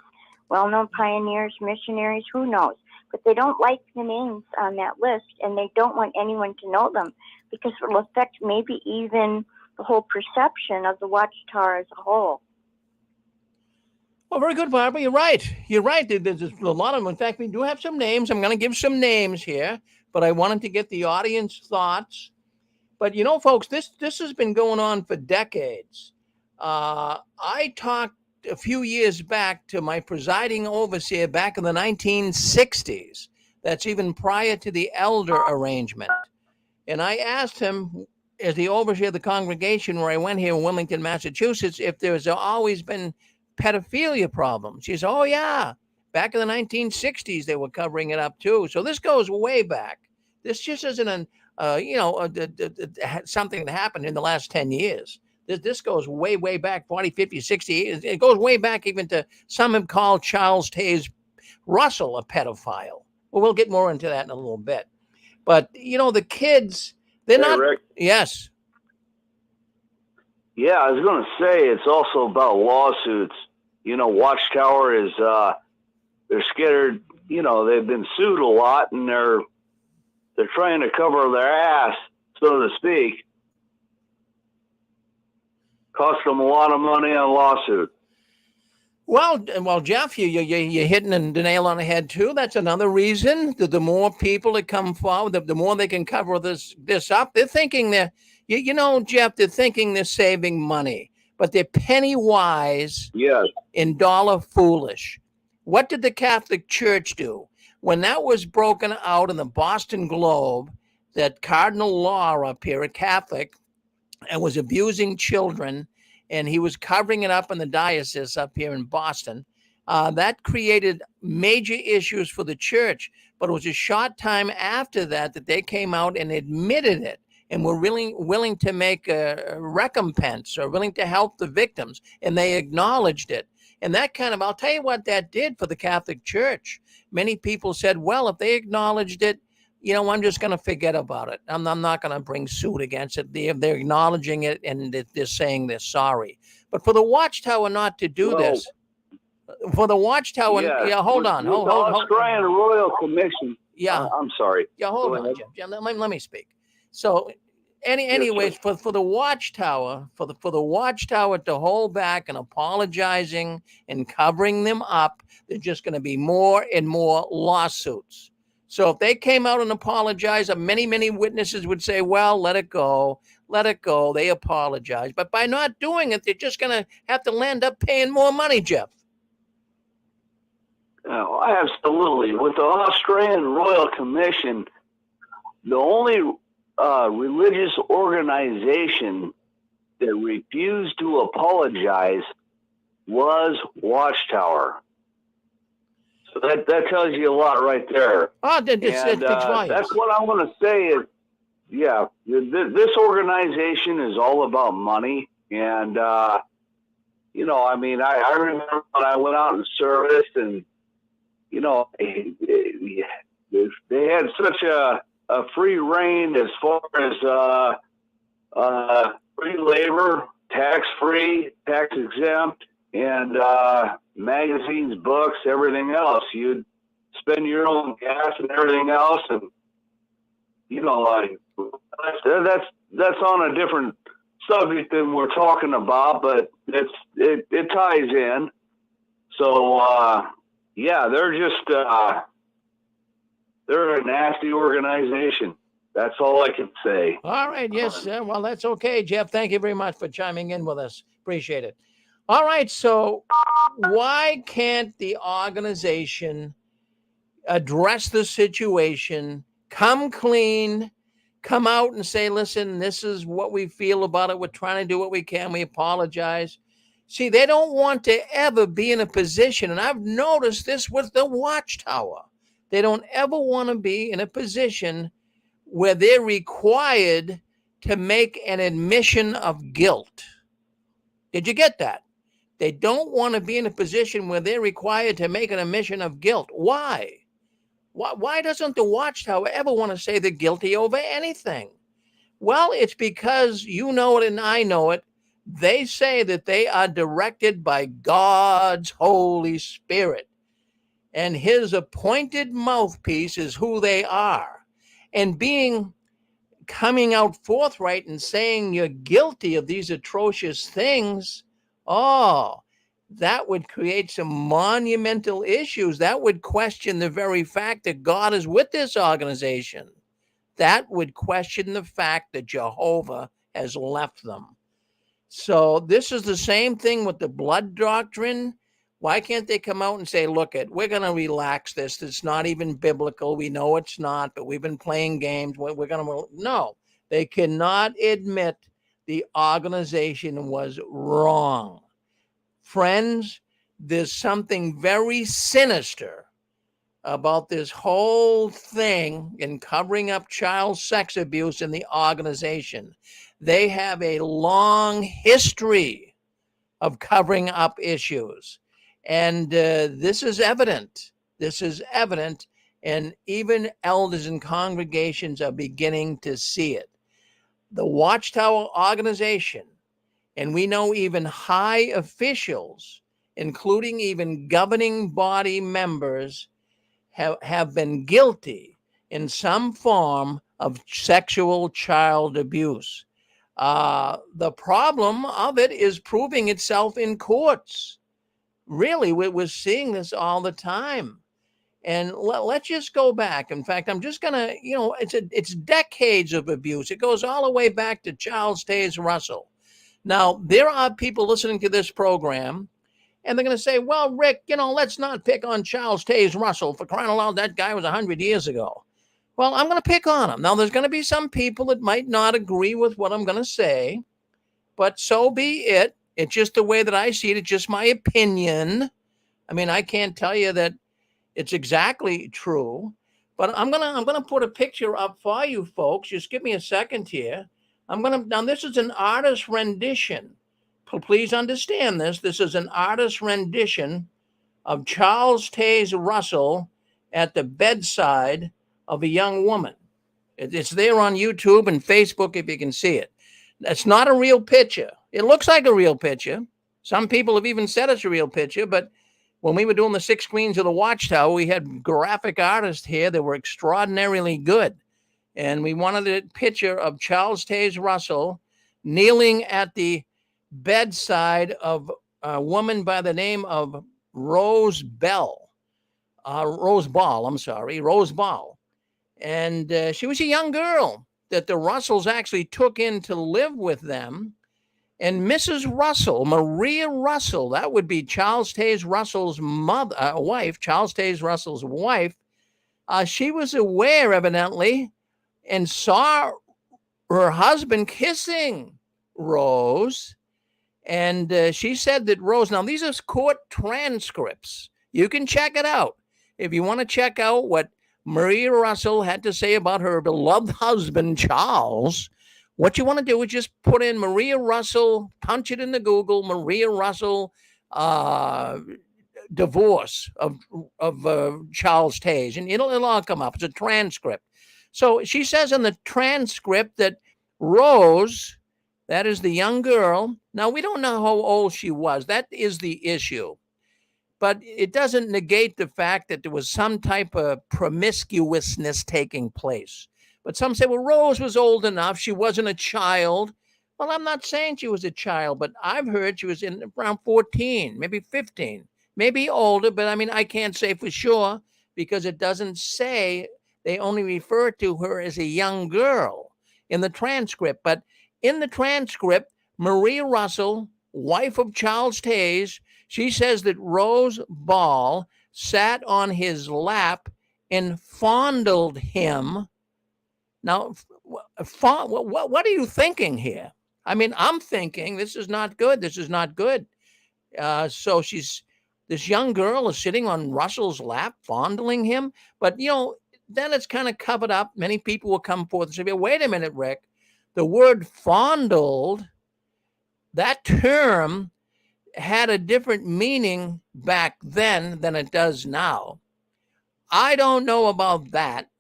well-known pioneers, missionaries, who knows? But they don't like the names on that list, and they don't want anyone to know them because it will affect maybe even the whole perception of the Watchtower as a whole. Well, very good, Barbara. You're right. You're right. There's a lot of them. In fact, we do have some names. I'm going to give some names here, but I wanted to get the audience thoughts. But, folks, this has been going on for decades. I talked a few years back to my presiding overseer back in the 1960s. That's even prior to the elder arrangement. And I asked him, as the overseer of the congregation where I went here in Wilmington, Massachusetts, if there's always been pedophilia problems. She said, oh, yeah. Back in the 1960s, they were covering it up, too. So this goes way back. This just isn't something that happened in the last 10 years. This goes way, way back, 40, 50, 60 years. It goes way back even to some have called Charles Taze Russell a pedophile. Well, we'll get more into that in a little bit. But, the kids, they're not. Rick. Yes. Yeah, I was going to say it's also about lawsuits. Watchtower is, they're scared, they've been sued a lot and they're trying to cover their ass, so to speak. Cost them a lot of money on lawsuits. Well, Jeff, you're hitting the nail on the head too. That's another reason that the more people that come forward, the more they can cover this up. They're thinking Jeff, they're thinking they're saving money, but they're penny wise and dollar foolish. What did the Catholic Church do when that was broken out in the Boston Globe? That Cardinal Law up here, a Catholic, and was abusing children, and he was covering it up in the diocese up here in Boston. That created major issues for the church, but it was a short time after that they came out and admitted it and were really willing to make a recompense or willing to help the victims, and they acknowledged it. And that I'll tell you what that did for the Catholic Church. Many people said, well, if they acknowledged it, I'm just going to forget about it. I'm not going to bring suit against it. They're acknowledging it and they're saying they're sorry. But for the Watchtower not to do this, for the Watchtower, hold on. The Australian Royal Commission. Yeah. I'm sorry. Yeah, hold on, Jim. Let me speak. So, anyways, for the Watchtower, for the Watchtower to hold back and apologizing and covering them up, there's just going to be more and more lawsuits. So if they came out and apologized, many, many witnesses would say, well, let it go. They apologize. But by not doing it, they're just going to have to end up paying more money, Jeff. Oh, absolutely. With the Australian Royal Commission, the only religious organization that refused to apologize was Watchtower. So that tells you a lot right there. That's what I want to say is, this organization is all about money. And, I remember when I went out in service and, they had such a free reign as far as free labor tax-free, tax-exempt, and magazines, books, everything else. You'd spend your own gas and everything else, and that's on a different subject than we're talking about, but it ties in. So they're just they're a nasty organization. That's all I can say. All right. Yes. Well, that's okay, Jeff. Thank you very much for chiming in with us. Appreciate it. All right. So why can't the organization address the situation, come clean, come out and say, listen, this is what we feel about it. We're trying to do what we can. We apologize. See, they don't want to ever be in a position, and I've noticed this with the Watchtower. They don't ever want to be in a position where they're required to make an admission of guilt. Did you get that? They don't want to be in a position where they're required to make an admission of guilt. Why? Why doesn't the Watchtower ever want to say they're guilty over anything? Well, it's because you know it and I know it. They say that they are directed by God's Holy Spirit, and his appointed mouthpiece is who they are. And coming out forthright and saying you're guilty of these atrocious things, that would create some monumental issues. That would question the very fact that God is with this organization. That would question the fact that Jehovah has left them. So this is the same thing with the blood doctrine. Why can't they come out and say, look, we're going to relax this. It's not even biblical. We know it's not, but we've been playing games. No, they cannot admit the organization was wrong. Friends, there's something very sinister about this whole thing in covering up child sex abuse in the organization. They have a long history of covering up issues. And this is evident. And even elders and congregations are beginning to see it. The Watchtower organization, and we know even high officials, including even governing body members, have been guilty in some form of sexual child abuse. The problem of it is proving itself in courts. Really, we're seeing this all the time. And let's just go back. In fact, I'm just going to, it's decades of abuse. It goes all the way back to Charles Taze Russell. Now, there are people listening to this program, and they're going to say, well, Rick, let's not pick on Charles Taze Russell. For crying out loud, that guy was 100 years ago. Well, I'm going to pick on him. Now, there's going to be some people that might not agree with what I'm going to say, but so be it. It's just the way that I see it. It's just my opinion. I mean, I can't tell you that it's exactly true, but I'm gonna put a picture up for you folks. Just give me a second here. Now this is an artist rendition. Please understand this. This is an artist rendition of Charles Taze Russell at the bedside of a young woman. It's there on YouTube and Facebook if you can see it. That's not a real picture. It looks like a real picture. Some people have even said it's a real picture, but when we were doing the 6 screens of the Watchtower, we had graphic artists here that were extraordinarily good. And we wanted a picture of Charles Taze Russell kneeling at the bedside of a woman by the name of Rose Ball. And she was a young girl that the Russells actually took in to live with them. And Mrs. Russell, Maria Russell, that would be Charles Taze Russell's wife, Charles Taze Russell's wife, she was aware, evidently, and saw her husband kissing Rose. And she said that Rose, now these are court transcripts. You can check it out. If you want to check out what Maria Russell had to say about her beloved husband, Charles, what you want to do is just put in Maria Russell, punch it into Google, Maria Russell divorce of Charles Taze, and it'll all come up. It's a transcript. So she says in the transcript that Rose, That is the young girl. Now, we don't know how old she was. That is the issue. But it doesn't negate the fact that there was some type of promiscuousness taking place. But some say, well, Rose was old enough. She wasn't a child. Well, I'm not saying she was a child, but I've heard she was in around 14, maybe 15, maybe older. But I mean, I can't say for sure because it doesn't say. They only refer to her as a young girl in the transcript. But in the transcript, Maria Russell, wife of Charles Taze, she says that Rose Ball sat on his lap and fondled him. Now, what are you thinking here? I mean, I'm thinking this is not good. This is not good. So this young girl is sitting on Russell's lap, fondling him. But, then it's kind of covered up. Many people will come forth and say, wait a minute, Rick. The word fondled, that term had a different meaning back then than it does now. I don't know about that.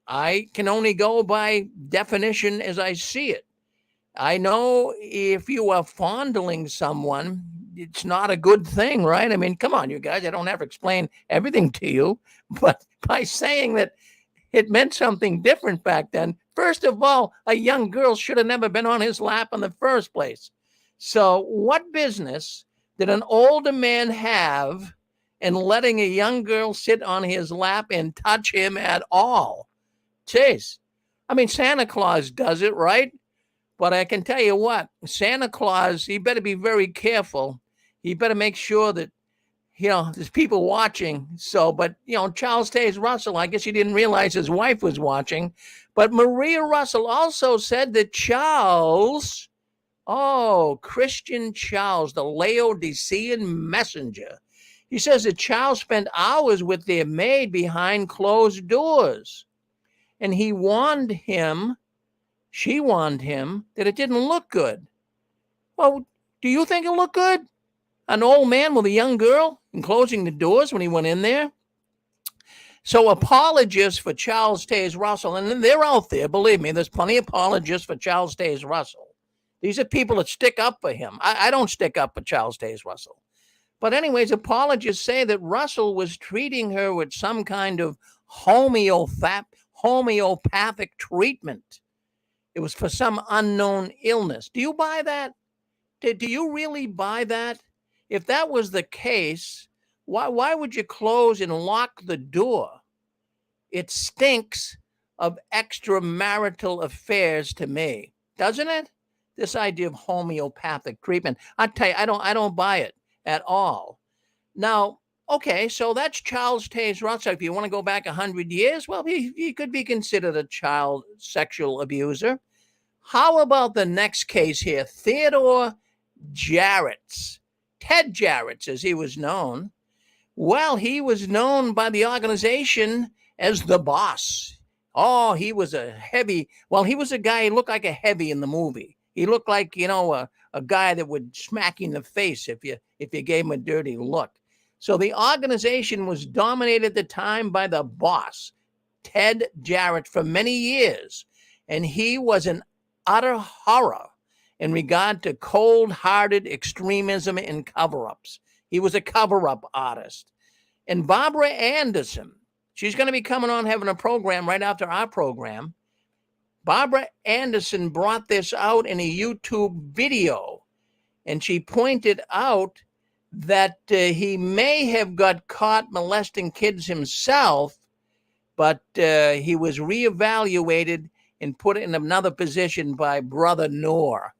I can only go by definition as I see it. I know if you are fondling someone, it's not a good thing, right? I mean, come on, you guys. I don't have to explain everything to you. But by saying that it meant something different back then, first of all, a young girl should have never been on his lap in the first place. So what business did an older man have in letting a young girl sit on his lap and touch him at all? Jeez. I mean, Santa Claus does it, right? But I can tell you what, Santa Claus, he better be very careful. He better make sure that, there's people watching. So, but, Charles Taze Russell, I guess he didn't realize his wife was watching. But Maria Russell also said that Charles, Christian Charles, the Laodicean messenger, he says that Charles spent hours with their maid behind closed doors. And she warned him that it didn't look good. Well, do you think it looked good? An old man with a young girl and closing the doors when he went in there? So apologists for Charles Taze Russell, and they're out there, believe me, there's plenty of apologists for Charles Taze Russell. These are people that stick up for him. I don't stick up for Charles Taze Russell. But anyways, apologists say that Russell was treating her with some kind of homeopathic treatment. It was for some unknown illness. Do you buy that? Do you really buy that? If that was the case, why would you close and lock the door? It stinks of extramarital affairs to me, doesn't it? This idea of homeopathic treatment. I tell you, I don't buy it at all. Now, okay, so that's Charles Taze Russell. If you want to go back 100 years, well, he could be considered a child sexual abuser. How about the next case here? Theodore Jarrett's. Ted Jarrett's, as he was known. Well, he was known by the organization as the boss. He was a guy, he looked like a heavy in the movie. He looked like, a guy that would smack you in the face if you gave him a dirty look. So the organization was dominated at the time by the boss, Ted Jarrett, for many years. And he was an utter horror in regard to cold-hearted extremism and cover-ups. He was a cover-up artist. And Barbara Anderson, she's going to be coming on having a program right after our program. Barbara Anderson brought this out in a YouTube video, and she pointed out that he may have got caught molesting kids himself, but he was reevaluated and put in another position by Brother Noor.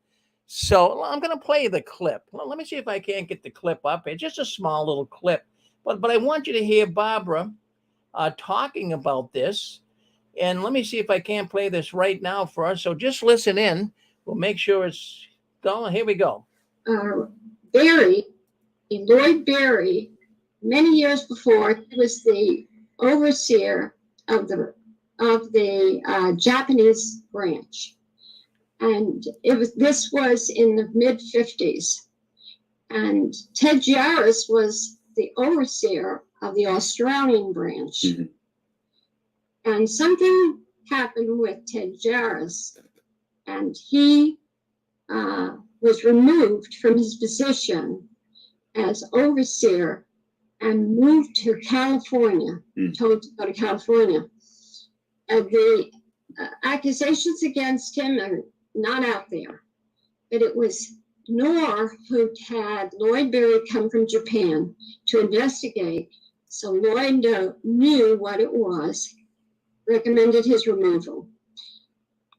So I'm going to play the clip. Well, let me see if I can't get the clip up. It's just a small little clip, but I want you to hear Barbara talking about this. And let me see if I can't play this right now for us. So just listen in. We'll make sure it's going. Here we go. Lloyd Berry, many years before, he was the overseer of the Japanese branch. And this was in the mid-50s. And Ted Jarrett was the overseer of the Australian branch. Mm-hmm. And something happened with Ted Jarrett, and he was removed from his position as overseer and moved to California, told to go to California. The accusations against him are not out there, but it was Knorr who had Lloyd Berry come from Japan to investigate. So Lloyd knew what it was, recommended his removal.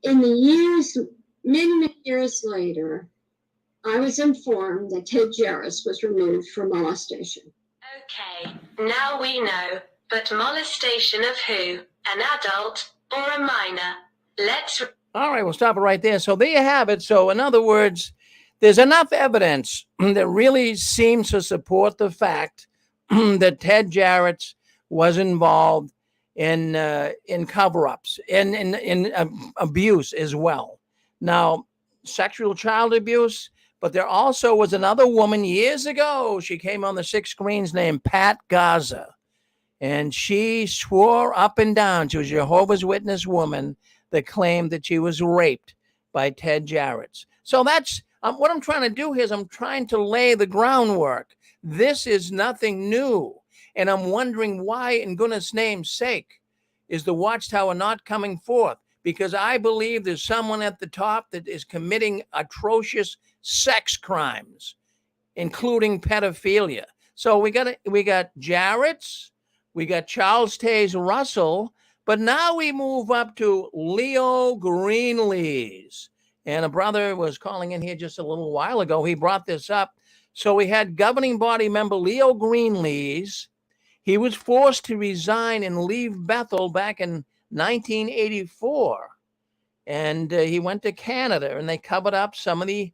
In the years, many years later, I was informed that Ted Jarris was removed for molestation. Okay, now we know, but molestation of who? An adult or a minor? All right, we'll stop it right there. So there you have it. So in other words, there's enough evidence that really seems to support the fact that Ted Jarris was involved in cover-ups, in abuse as well. Now, sexual child abuse, but there also was another woman years ago. She came on the 6 screens named Pat Gaza, and she swore up and down she was a Jehovah's Witness woman that claimed that she was raped by Ted Jarris. So that's what I'm trying to do here is I'm trying to lay the groundwork. This is nothing new. And I'm wondering why, in goodness name's sake, is the Watchtower not coming forth? Because I believe there's someone at the top that is committing atrocious sex crimes, including pedophilia. So we got Jarris, we got Charles Taze Russell, but now we move up to Leo Greenlees. And a brother was calling in here just a little while ago. He brought this up. So we had governing body member Leo Greenlees. He was forced to resign and leave Bethel back in 1984. And he went to Canada, and they covered up some of the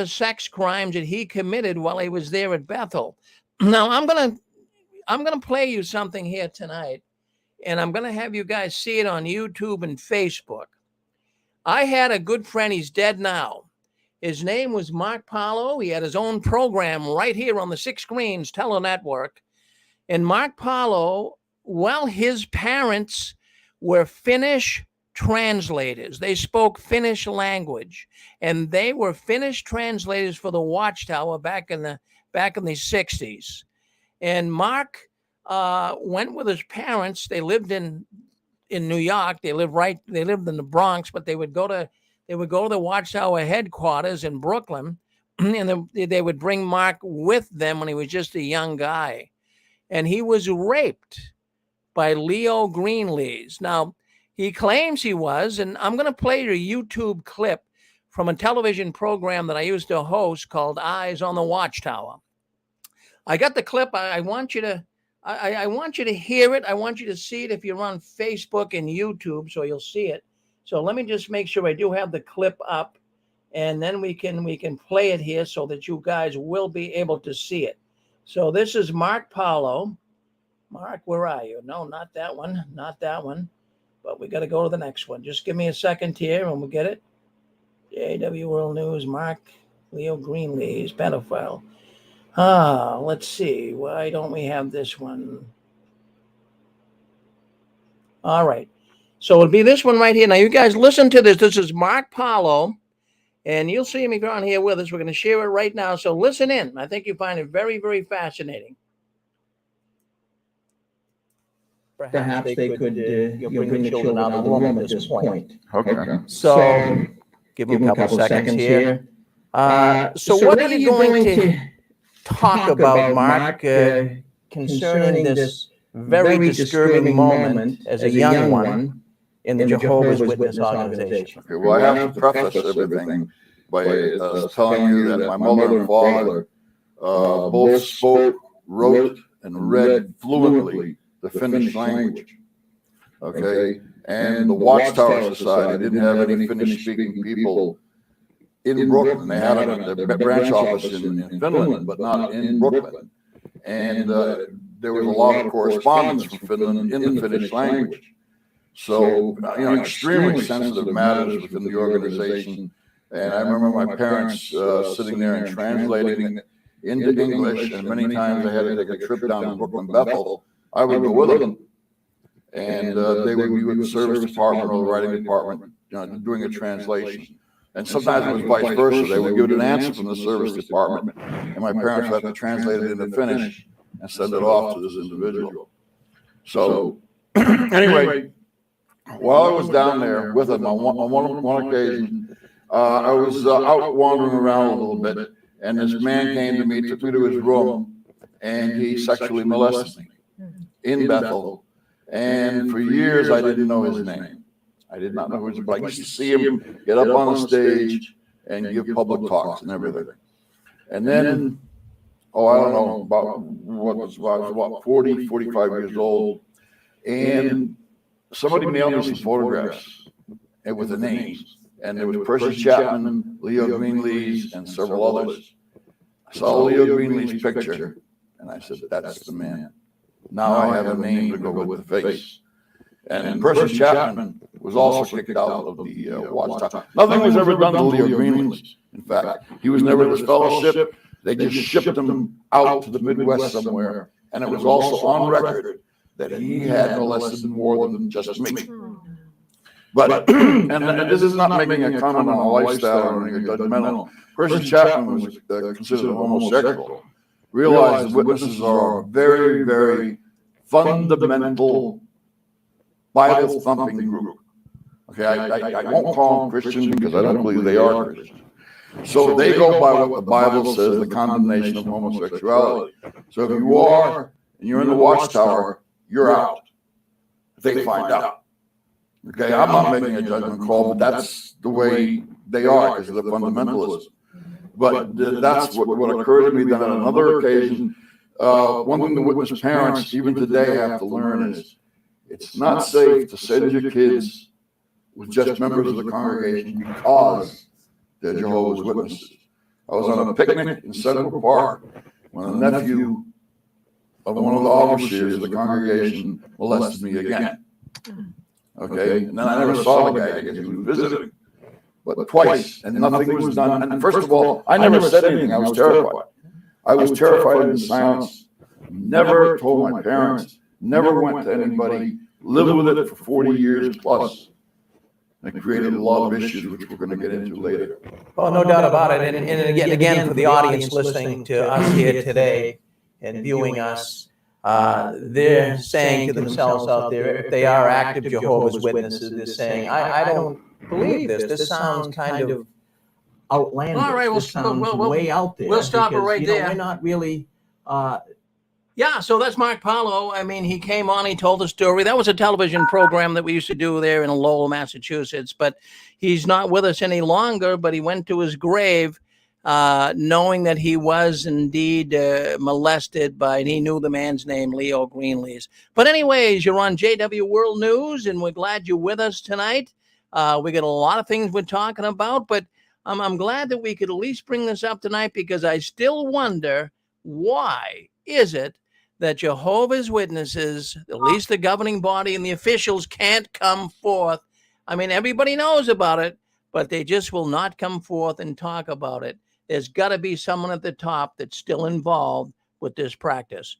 sex crimes that he committed while he was there at Bethel. Now I'm gonna play you something here tonight, and I'm gonna have you guys see it on YouTube and Facebook. I had a good friend, he's dead now. His name was Mark Paulo. He had his own program right here on the 6 screens telenetwork. And Mark Paulo, well, his parents were Finnish translators. They spoke Finnish language, and they were Finnish translators for the Watchtower back in the 60s. And Mark went with his parents. They lived in New York. They lived in the Bronx, but they would go to the Watchtower headquarters in Brooklyn, and they would bring Mark with them when he was just a young guy. And he was raped by Leo Greenlees. Now, he claims he was, and I'm going to play a YouTube clip from a television program that I used to host called Eyes on the Watchtower. I got the clip. I want you to hear it. I want you to see it if you're on Facebook and YouTube, so you'll see it. So let me just make sure I do have the clip up, and then we can play it here so that you guys will be able to see it. So this is Mark Paulo. Mark, where are you? No, not that one. Not that one. But we got to go to the next one. Just give me a second here and we'll get it. JW World News, Mark Leo Greenlees, pedophile. Let's see. Why don't we have this one? All right. So it'll be this one right here. Now, you guys listen to this. This is Mark Paulo, and you'll see him if you're on here with us. We're going to share it right now. So listen in. I think you find it very, very fascinating. Perhaps they could bring the children out of the room at this point. Okay. So give him a couple seconds here. So what are you going to talk about, Mark, concerning this very disturbing moment as a young one in the Jehovah's Witness organization? Okay, well, I have to preface everything by telling you that my mother and father both spoke, wrote, and read fluently the Finnish language. Okay, and the Watchtower Society didn't have any Finnish-speaking people in Brooklyn. They had a branch office in Finland, but not in Brooklyn. And there was a lot of correspondence from Finland in the Finnish language. So, extremely sensitive matters within the organization. And I remember my parents sitting there and translating into English, and many times I had to take a trip down to Brooklyn Bethel. I would go with them, and they would be with the service department or the writing department, doing a translation. And sometimes it was vice versa. They would get an answer from the service department, and my parents would have to translate it into Finnish and send it off to this individual. So anyway, while I was down there with him on one occasion, I was out wandering around a little bit, and this man came to me, took me to his room, and he sexually molested me in Bethel. And for years, I didn't know his name. I did not know who he was, but I used to see him get up on the stage and give public talks and everything. And then, I don't know, about 40, 45 years old, and somebody mailed me some photographs with the names. And there was Percy Chapman, Leo Greenlees, and several others. I saw Leo Greenlees' picture, and I said, that's the man. Now I have a name to go with the face. And Percy Chapman was also kicked out of the Watchtower. Nothing was ever done to Leo Greenlees. In fact, he was never disfellowshipped. They just shipped him out to the Midwest somewhere. And it was also on record that he had molested more than just me. But, and this is not making a comment on a lifestyle or anything judgmental. Percy Chapman was considered a homosexual. Realize the witnesses are a very, very fundamental Bible thumping group. Okay, I won't call them Christian because I don't believe they are Christian. So they go by what the Bible says, the condemnation of homosexuality. So if you are, and you're in the Watchtower, you're out. If they find out. Okay, I'm not making a judgment call, but that's the way they are because of the fundamentalism. But that's what occurred to me then on another occasion. One thing the witness parents, even today, have to learn is it's not safe to send your kids with just members of the congregation because they're Jehovah's Witnesses. I was on a picnic in Central Park when a nephew of one of the overseers of the congregation molested me again. Okay, and then I never saw the guy because he was visiting, but twice, and nothing was done. And first of all, I never said anything. I was terrified. I was terrified in silence. Never told my parents. Never went to anybody. Lived with it for 40 years plus. And it created a lot of issues, which we're going to get into later. Well, no doubt about it. And again, for the audience listening to us here today and viewing us, they're saying to themselves out there, if they are active Jehovah's Witnesses, they're saying, I don't believe this. This sounds kind of outlandish. All right, this sounds way out there. We'll stop it right there. We're not really... Yeah, so that's Mark Paulo. I mean, he came on, he told the story. That was a television program that we used to do there in Lowell, Massachusetts. But he's not with us any longer, but he went to his grave knowing that he was indeed molested by, and he knew the man's name, Leo Greenlees. But anyways, you're on JW World News, and we're glad you're with us tonight. We got a lot of things we're talking about, but I'm glad that we could at least bring this up tonight because I still wonder, why is it that Jehovah's Witnesses, at least the governing body and the officials, can't come forth? I mean, everybody knows about it, but they just will not come forth and talk about it. There's got to be someone at the top that's still involved with this practice.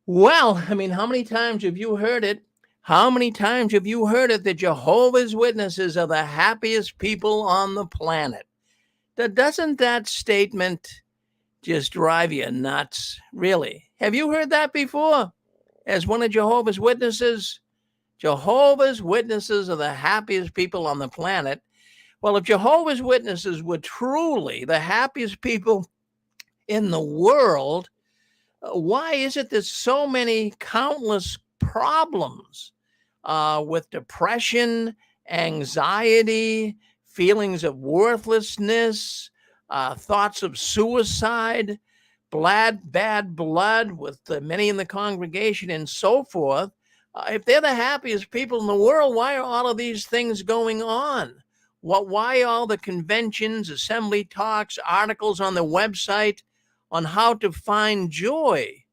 Well, I mean, how many times have you heard it? How many times have you heard it that Jehovah's Witnesses are the happiest people on the planet? Doesn't that statement just drive you nuts? Really? Have you heard that before? As one of Jehovah's Witnesses? Jehovah's Witnesses are the happiest people on the planet. Well, if Jehovah's Witnesses were truly the happiest people in the world, why is it there's so many countless problems with depression, anxiety, feelings of worthlessness, thoughts of suicide, bad blood with many in the congregation and so forth? If they're the happiest people in the world, why are all of these things going on? Why all the conventions, assembly talks, articles on the website on how to find joy?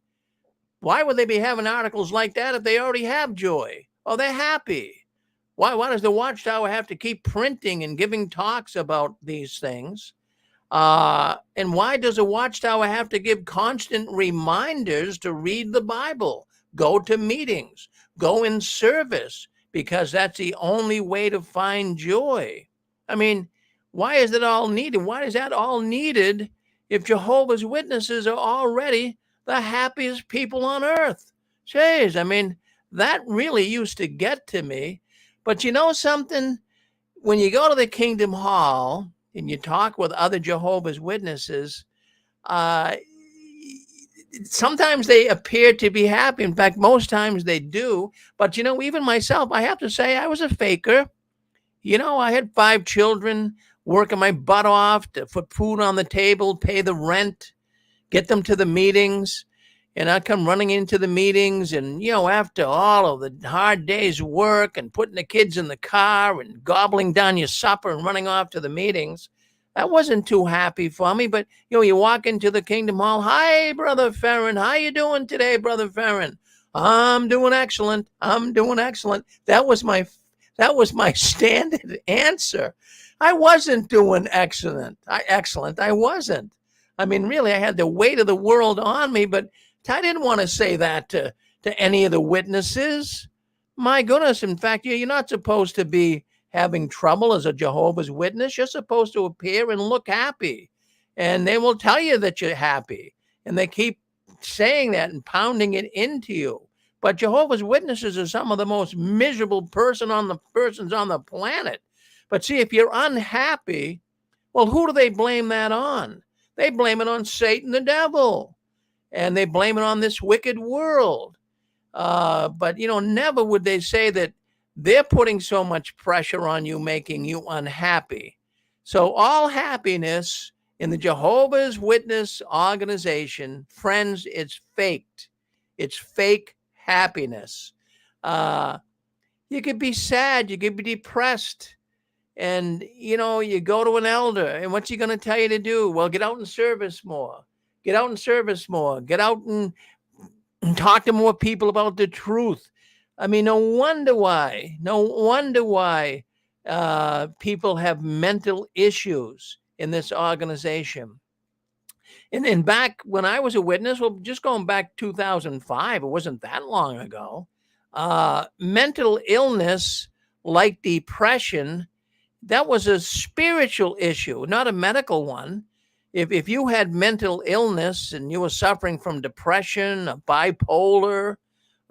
Why would they be having articles like that if they already have joy? Oh, they're happy. Why does the Watchtower have to keep printing and giving talks about these things? And why does a Watchtower have to give constant reminders to read the Bible, go to meetings, go in service, because that's the only way to find joy? I mean, Why is it all needed? Why is that all needed if Jehovah's Witnesses are already the happiest people on earth? Jeez, I mean, that really used to get to me. But you know something? When you go to the Kingdom Hall and you talk with other Jehovah's Witnesses, sometimes they appear to be happy. In fact, most times they do. But, you know, even myself, I have to say I was a faker. You know, I had 5 children, working my butt off to put food on the table, pay the rent, get them to the meetings. And I'd come running into the meetings, and, you know, after all of the hard day's work and putting the kids in the car and gobbling down your supper and running off to the meetings, that wasn't too happy for me. But, you know, you walk into the Kingdom Hall. Hi, Brother Farron. How you doing today, Brother Farron? I'm doing excellent. I'm doing excellent. That was my standard answer. I wasn't doing excellent. I wasn't. I mean, really, I had the weight of the world on me, but I didn't want to say that to any of the witnesses. My goodness. In fact, you're not supposed to be having trouble as a Jehovah's Witness. You're supposed to appear and look happy. And they will tell you that you're happy. And they keep saying that and pounding it into you. But Jehovah's Witnesses are some of the most miserable persons on the planet. But see, if you're unhappy, well, who do they blame that on? They blame it on Satan, the devil. And they blame it on this wicked world. But, you know, never would they say that they're putting so much pressure on you, making you unhappy. So all happiness in the Jehovah's Witness organization, friends, it's faked. It's fake happiness. You could be sad. You could be depressed. And, you know, you go to an elder, and what's he going to tell you to do? Well, get out and service more. Get out and service more. Get out and talk to more people about the truth. I mean, no wonder why people have mental issues in this organization. And back when I was a witness, well, just going back 2005, it wasn't that long ago, mental illness like depression, that was a spiritual issue, not a medical one. If you had mental illness and you were suffering from depression, or bipolar,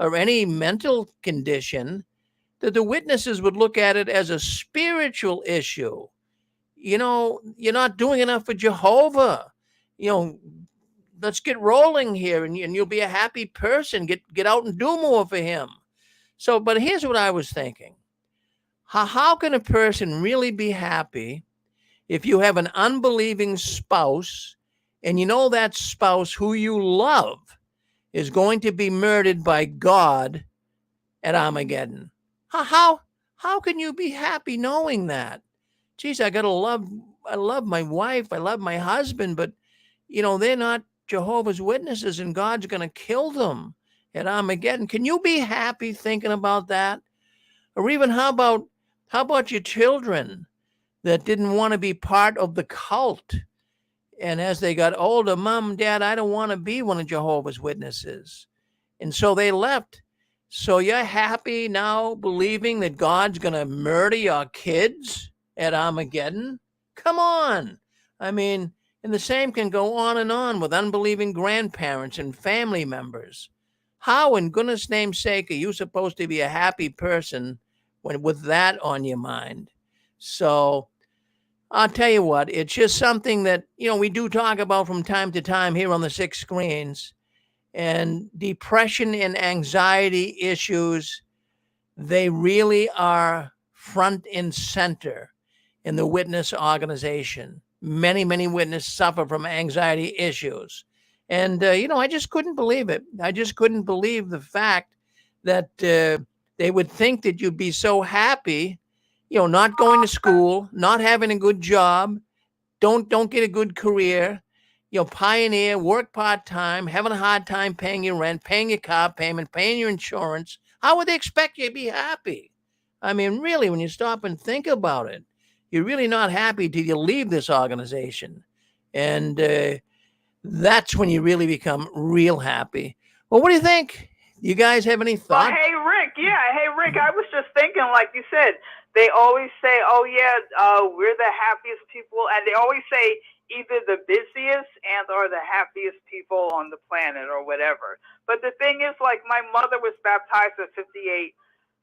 or any mental condition, that the witnesses would look at it as a spiritual issue. You know, you're not doing enough for Jehovah. You know, let's get rolling here, and you'll be a happy person. Get out and do more for him. So, but here's what I was thinking. How can a person really be happy if you have an unbelieving spouse, and you know that spouse who you love is going to be murdered by God at Armageddon? How can you be happy knowing that? Geez, I love my wife, I love my husband, but, you know, they're not Jehovah's Witnesses, and God's going to kill them at Armageddon. Can you be happy thinking about that? Or even how about your children that didn't want to be part of the cult? And as they got older, Mom, Dad, I don't want to be one of Jehovah's Witnesses. And so they left. So you're happy now believing that God's going to murder your kids at Armageddon? Come on. I mean, and the same can go on and on with unbelieving grandparents and family members. How, in goodness' name's sake, are you supposed to be a happy person with that on your mind? So I'll tell you what, it's just something that, you know, we do talk about from time to time here on the 6 screens. And depression and anxiety issues, they really are front and center in the witness organization. Many, many witnesses suffer from anxiety issues. And, you know, I just couldn't believe it. I just couldn't believe the fact that they would think that you'd be so happy, you know, not going to school, not having a good job, don't get a good career, you know, pioneer, work part-time, having a hard time paying your rent, paying your car payment, paying your insurance. How would they expect you to be happy? I mean, really, when you stop and think about it, you're really not happy till you leave this organization. And that's when you really become real happy. Well, what do you think? You guys have any Well, thoughts? hey Rick, I was just thinking, like you said, they always say, "Oh yeah, we're the happiest people," and they always say either the busiest and or the happiest people on the planet or whatever. But the thing is, like, my mother was baptized at 58.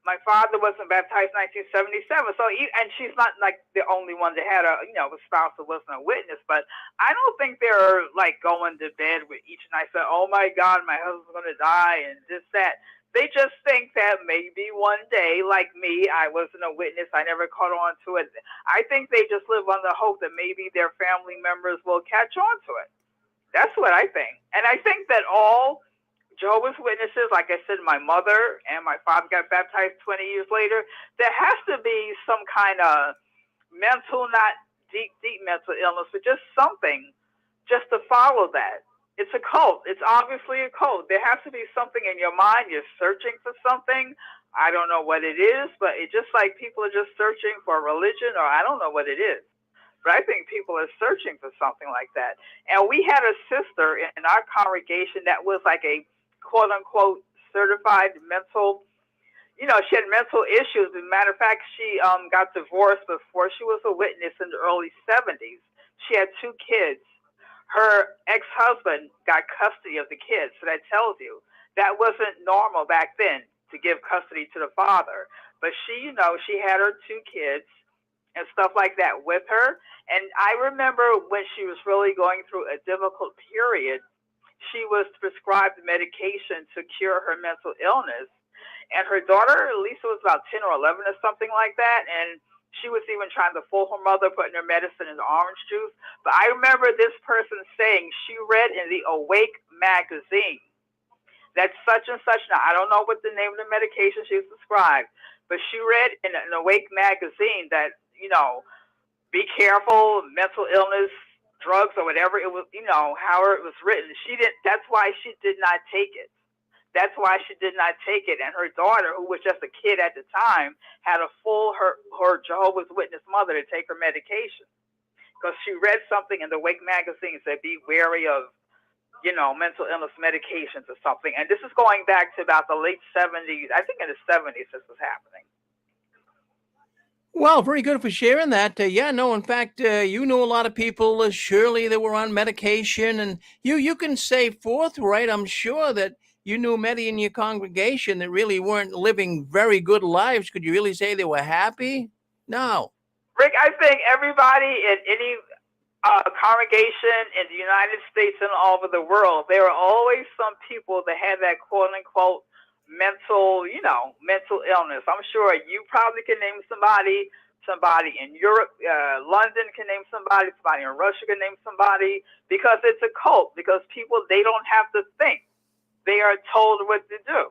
My father wasn't baptized in 1977, so and she's not like the only one that had a spouse that wasn't a witness. But I don't think they're like going to bed with each night saying, "Oh my God, my husband's going to die," and this that. They just think that maybe one day, like me, I wasn't a witness. I never caught on to it. I think they just live on the hope that maybe their family members will catch on to it. That's what I think. And I think that all Jehovah's Witnesses, like I said, my mother and my father got baptized 20 years later. There has to be some kind of mental, not deep mental illness, but just something just to follow that. It's a cult. It's obviously a cult. There has to be something in your mind. You're searching for something. I don't know what it is, but it's just like people are just searching for a religion, or I don't know what it is. But I think people are searching for something like that. And we had a sister in our congregation that was like a quote unquote certified mental, she had mental issues. As a matter of fact, she got divorced before she was a witness in the early 70s. She had 2 kids. Her ex-husband got custody of the kids. So that tells you that wasn't normal back then to give custody to the father. But she, she had her 2 kids and stuff like that with her. And I remember when she was really going through a difficult period, she was prescribed medication to cure her mental illness. And her daughter, Lisa, was about 10 or 11 or something like that. And she was even trying to fool her mother, putting her medicine in orange juice. But I remember this person saying she read in the Awake magazine that such and such, now I don't know what the name of the medication she was prescribed, but she read in an Awake magazine that, be careful, mental illness, drugs, or whatever it was, however it was written. That's why she did not take it. That's why she did not take it. And her daughter, who was just a kid at the time, had to fool her Jehovah's Witness mother to take her medication. Because she read something in the Wake magazine that said, be wary of, mental illness medications or something. And this is going back to about the late 70s. I think in the 70s this was happening. Well, very good for sharing that. In fact, you know a lot of people, surely, that were on medication. And you can say forthright, I'm sure, that you knew many in your congregation that really weren't living very good lives. Could you really say they were happy? No. Rick, I think everybody in any congregation in the United States and all over the world, there are always some people that have that quote unquote mental illness. I'm sure you probably can name somebody in Europe, London can name somebody in Russia can name somebody, because it's a cult, because people, they don't have to think. They are told what to do.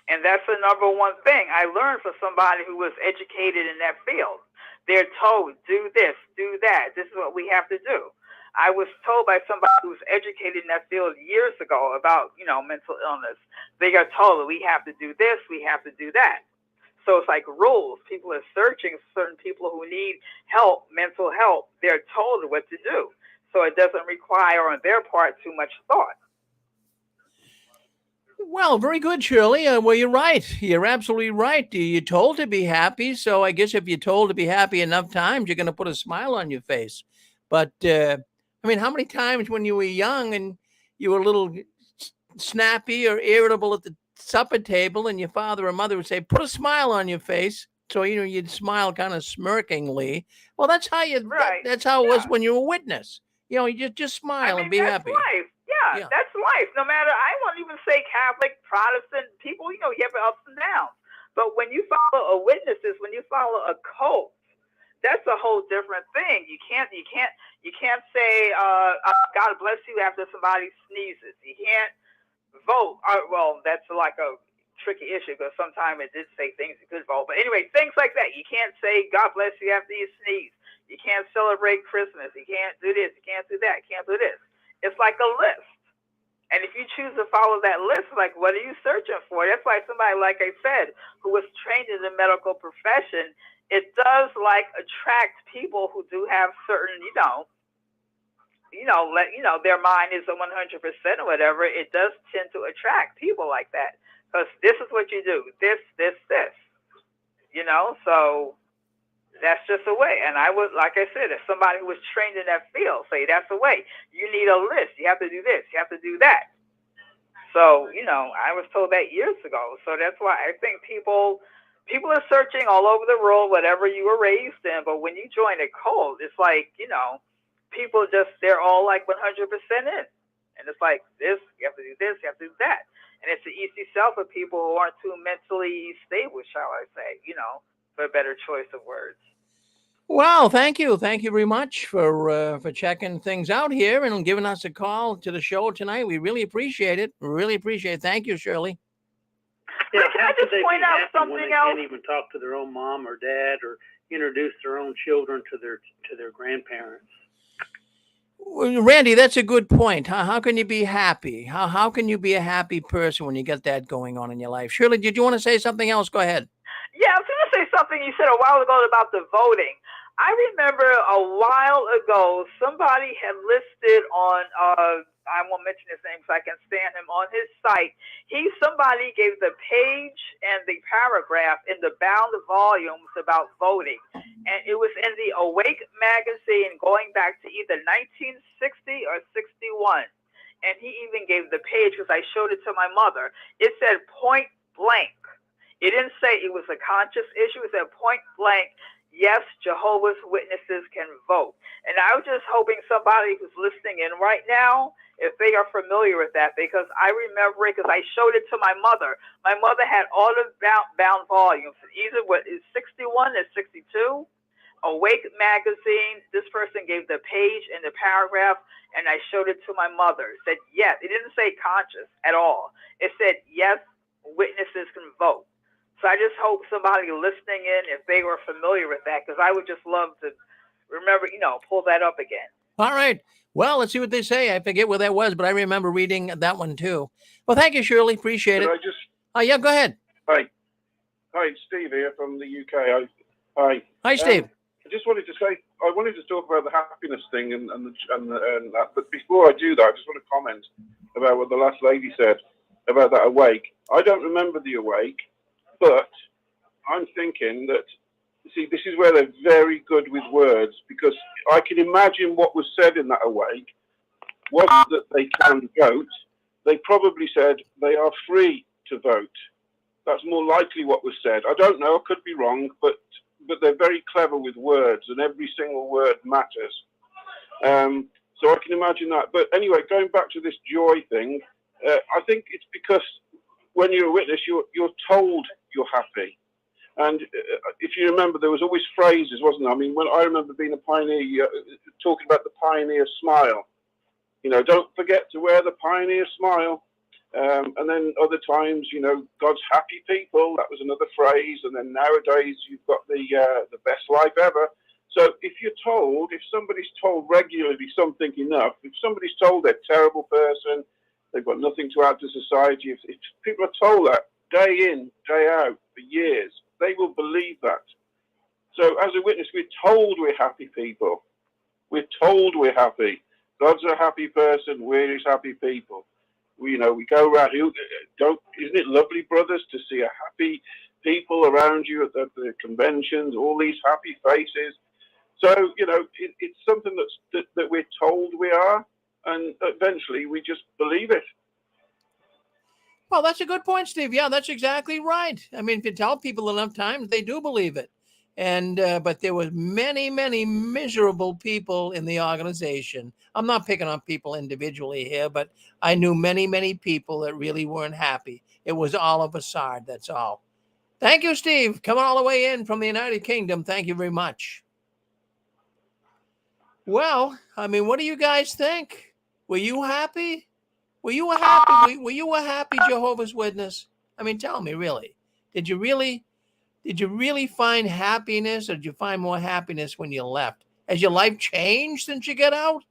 And that's the number one thing I learned from somebody who was educated in that field. They're told, do this, do that. This is what we have to do. I was told by somebody who was educated in that field years ago about, mental illness. They are told we have to do this, we have to do that. So it's like rules. People are searching for certain people who need help, mental help. They're told what to do. So it doesn't require on their part too much thought. Well, very good, Shirley. Well, you're right. You're absolutely right. You're told to be happy. So I guess if you're told to be happy enough times, you're going to put a smile on your face. But, how many times when you were young and you were a little snappy or irritable at the supper table, and your father or mother would say, put a smile on your face. So, you'd smile kind of smirkingly. Well, that's how that's how it was when you were a witness. You just smile and be happy. Life. Yeah, that's life. No matter, I won't even say Catholic, Protestant, people, you have ups and downs. But when you follow a witnesses, when you follow a cult, that's a whole different thing. You can't say God bless you after somebody sneezes. You can't vote. Well, that's like a tricky issue, because sometimes it did say things you could vote. But anyway, things like that. You can't say God bless you after you sneeze. You can't celebrate Christmas. You can't do this. You can't do that. You can't do this. It's like a list. And if you choose to follow that list, like, what are you searching for? That's why somebody, like I said, who was trained in the medical profession, it does attract people who do have certain, their mind is a 100% or whatever, it does tend to attract people like that, because this is what you do, this, so that's just a way. And I would, like I said, if somebody who was trained in that field, say that's a way. You need a list. You have to do this. You have to do that. So, I was told that years ago. So that's why I think people are searching all over the world, whatever you were raised in. But when you join a cult, it's like, people they're all like 100% in. And it's like this, you have to do this, you have to do that. And it's an easy sell for people who aren't too mentally stable, shall I say, for a better choice of words. Well, thank you. Thank you very much for checking things out here and giving us a call to the show tonight. We really appreciate it. Really appreciate it. Thank you, Shirley. Yeah, can I just point out something else? Can't even talk to their own mom or dad or introduce their own children to their grandparents. Well, Randy, that's a good point. How can you be happy? How can you be a happy person when you got that going on in your life? Shirley, did you want to say something else? Go ahead. Yeah, I was going to say something you said a while ago about the voting. I remember a while ago, somebody had listed on, I won't mention his name because I can stand him, on his site. Somebody gave the page and the paragraph in the bound volumes about voting. And it was in the Awake magazine going back to either 1960 or 61. And he even gave the page because I showed it to my mother. It said point blank. It didn't say it was a conscious issue. It said point blank, yes, Jehovah's Witnesses can vote. And I was just hoping somebody who's listening in right now, if they are familiar with that, because I remember it because I showed it to my mother. My mother had all the bound volumes, either what is 61 or 62. Awake magazine, this person gave the page and the paragraph, and I showed it to my mother. It said yes. It didn't say conscious at all. It said yes, witnesses can vote. So I just hope somebody listening in, if they were familiar with that, because I would just love to remember, pull that up again. All right. Well, let's see what they say. I forget where that was, but I remember reading that one too. Well, thank you, Shirley. Appreciate it. Yeah, go ahead. Hi, it's Steve here from the UK. Hi, Steve. I just wanted to say, I wanted to talk about the happiness thing and that. But before I do that, I just want to comment about what the last lady said about that awake. I don't remember the awake. But I'm thinking that, see, this is where they're very good with words, because I can imagine what was said in that awake wasn't that they can vote. They probably said they are free to vote. That's more likely what was said. I don't know, I could be wrong, but they're very clever with words, and every single word matters. So I can imagine that. But anyway, going back to this joy thing, I think it's because when you're a witness, you're told you're happy. And if you remember, there was always phrases, wasn't there? I mean, when I remember being a pioneer, talking about the pioneer smile. Don't forget to wear the pioneer smile. And then other times, God's happy people. That was another phrase. And then nowadays, you've got the best life ever. So if somebody's told regularly something enough, if somebody's told they're a terrible person, they've got nothing to add to society. If people are told that day in, day out for years, they will believe that. So as a witness, we're told we're happy people. We're told we're happy. God's a happy person. We're his happy people. We go around. Isn't it lovely, brothers, to see a happy people around you at the conventions, all these happy faces? So, it's something that we're told we are. And eventually we just believe it. Well, that's a good point, Steve. Yeah, that's exactly right. I mean, if you tell people enough times, they do believe it. And but there was many, many miserable people in the organization. I'm not picking on people individually here, but I knew many, many people that really weren't happy. It was all a facade. That's all. Thank you, Steve. Coming all the way in from the United Kingdom. Thank you very much. Well, I mean, what do you guys think? Were you happy? Were you a happy Jehovah's Witness? I mean, tell me, really. Did you really find happiness, or did you find more happiness when you left? Has your life changed since you got out?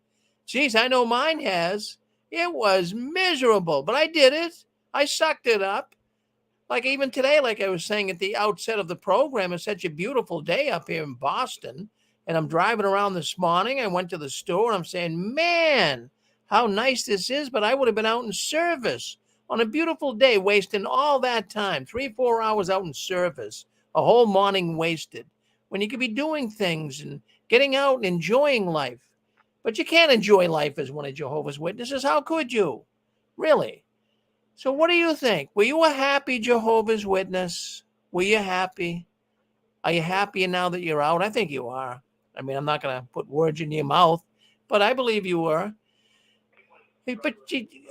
Geez, I know mine has. It was miserable, but I did it. I sucked it up. Like even today, like I was saying at the outset of the program, it's such a beautiful day up here in Boston. And I'm driving around this morning. I went to the store and I'm saying, man, how nice this is. But I would have been out in service on a beautiful day, wasting all that time, 3-4 hours out in service, a whole morning wasted, when you could be doing things and getting out and enjoying life. But you can't enjoy life as one of Jehovah's Witnesses. How could you? Really? So what do you think? Were you a happy Jehovah's Witness? Were you happy? Are you happier now that you're out? I think you are. I mean, I'm not going to put words in your mouth, but I believe you were. Hey, but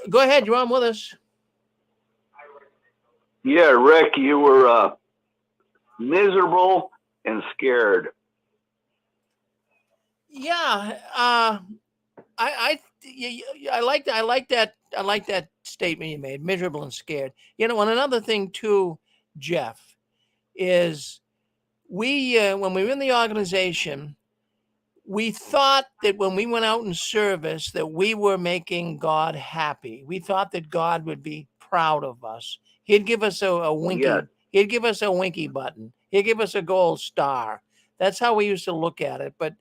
go ahead. You're on with us. Yeah, Rick, you were miserable and scared. Yeah, I like that statement you made. Miserable and scared. You know, and another thing too, Jeff, is we when we were in the organization, we thought that when we went out in service that we were making God happy. We thought that God would be proud of us. He'd give us a winky. Yeah. He'd give us a winky button. He'd give us a gold star. That's how we used to look at it. But,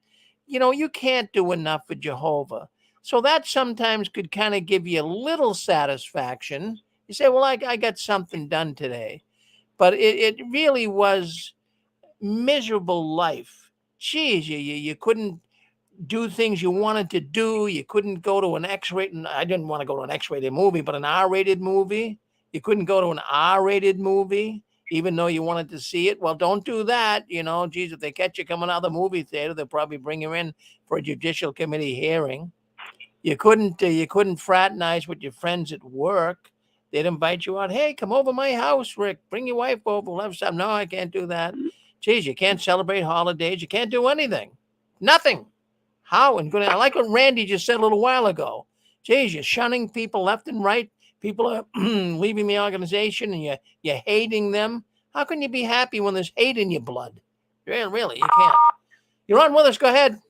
you know, you can't do enough for Jehovah. So that sometimes could kind of give you a little satisfaction. You say, well, I got something done today. But it really was miserable life. Geez, you couldn't do things you wanted to do. You couldn't go to an X-rated, I didn't want to go to an X-rated movie, but an R-rated movie. You couldn't go to an R-rated movie, even though you wanted to see it. Well, don't do that. You know, geez, if they catch you coming out of the movie theater, they'll probably bring you in for a judicial committee hearing. You couldn't fraternize with your friends at work. They'd invite you out. Hey, come over my house, Rick. Bring your wife over. We'll have some. No, I can't do that. Geez, you can't celebrate holidays. You can't do anything. Nothing. How? And I like what Randy just said a little while ago. Geez, you're shunning people left and right. People are leaving the organization and you're hating them. How can you be happy when there's hate in your blood? Really, you can't. You're on with us. Go ahead.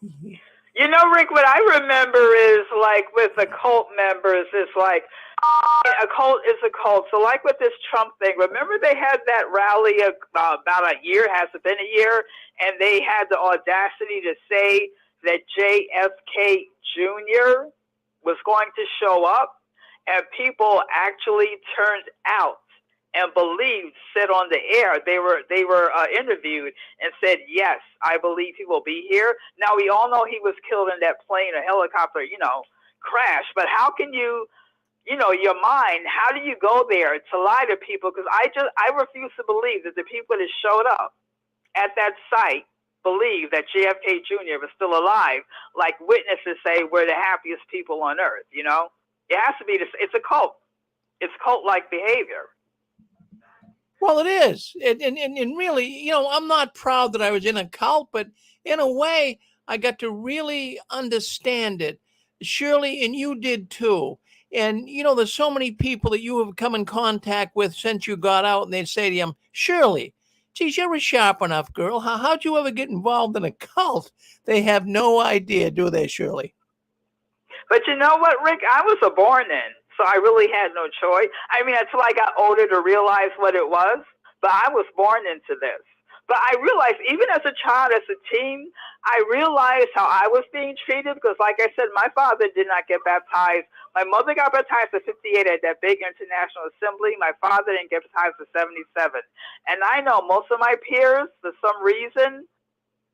You know, Rick, what I remember is like with the cult members, it's like a cult is a cult. So like with this Trump thing, remember they had that rally about a year, has it been a year? And they had the audacity to say that JFK Jr. was going to show up, and people actually turned out and believed, said on the air, they were interviewed and said, yes, I believe he will be here. Now, we all know he was killed in that plane or helicopter, crash. But how can you, your mind, how do you go there to lie to people? Because I refuse to believe that the people that showed up at that site believe that JFK Jr. was still alive, like witnesses say we're the happiest people on earth, It has to be this. It's a cult. It's cult-like behavior. Well, it is. And really, I'm not proud that I was in a cult, but in a way, I got to really understand it. Shirley, and you did too. And, there's so many people that you have come in contact with since you got out, and they'd say to you, Shirley, geez, you're a sharp enough girl. How'd you ever get involved in a cult? They have no idea, do they, Shirley? But you know what, Rick? I was born in. So I really had no choice. I mean, until I got older to realize what it was, but I was born into this. But I realized, even as a child, as a teen, I realized how I was being treated because, like I said, my father did not get baptized. My mother got baptized at 58 at that big international assembly. My father didn't get baptized at 77. And I know most of my peers, for some reason,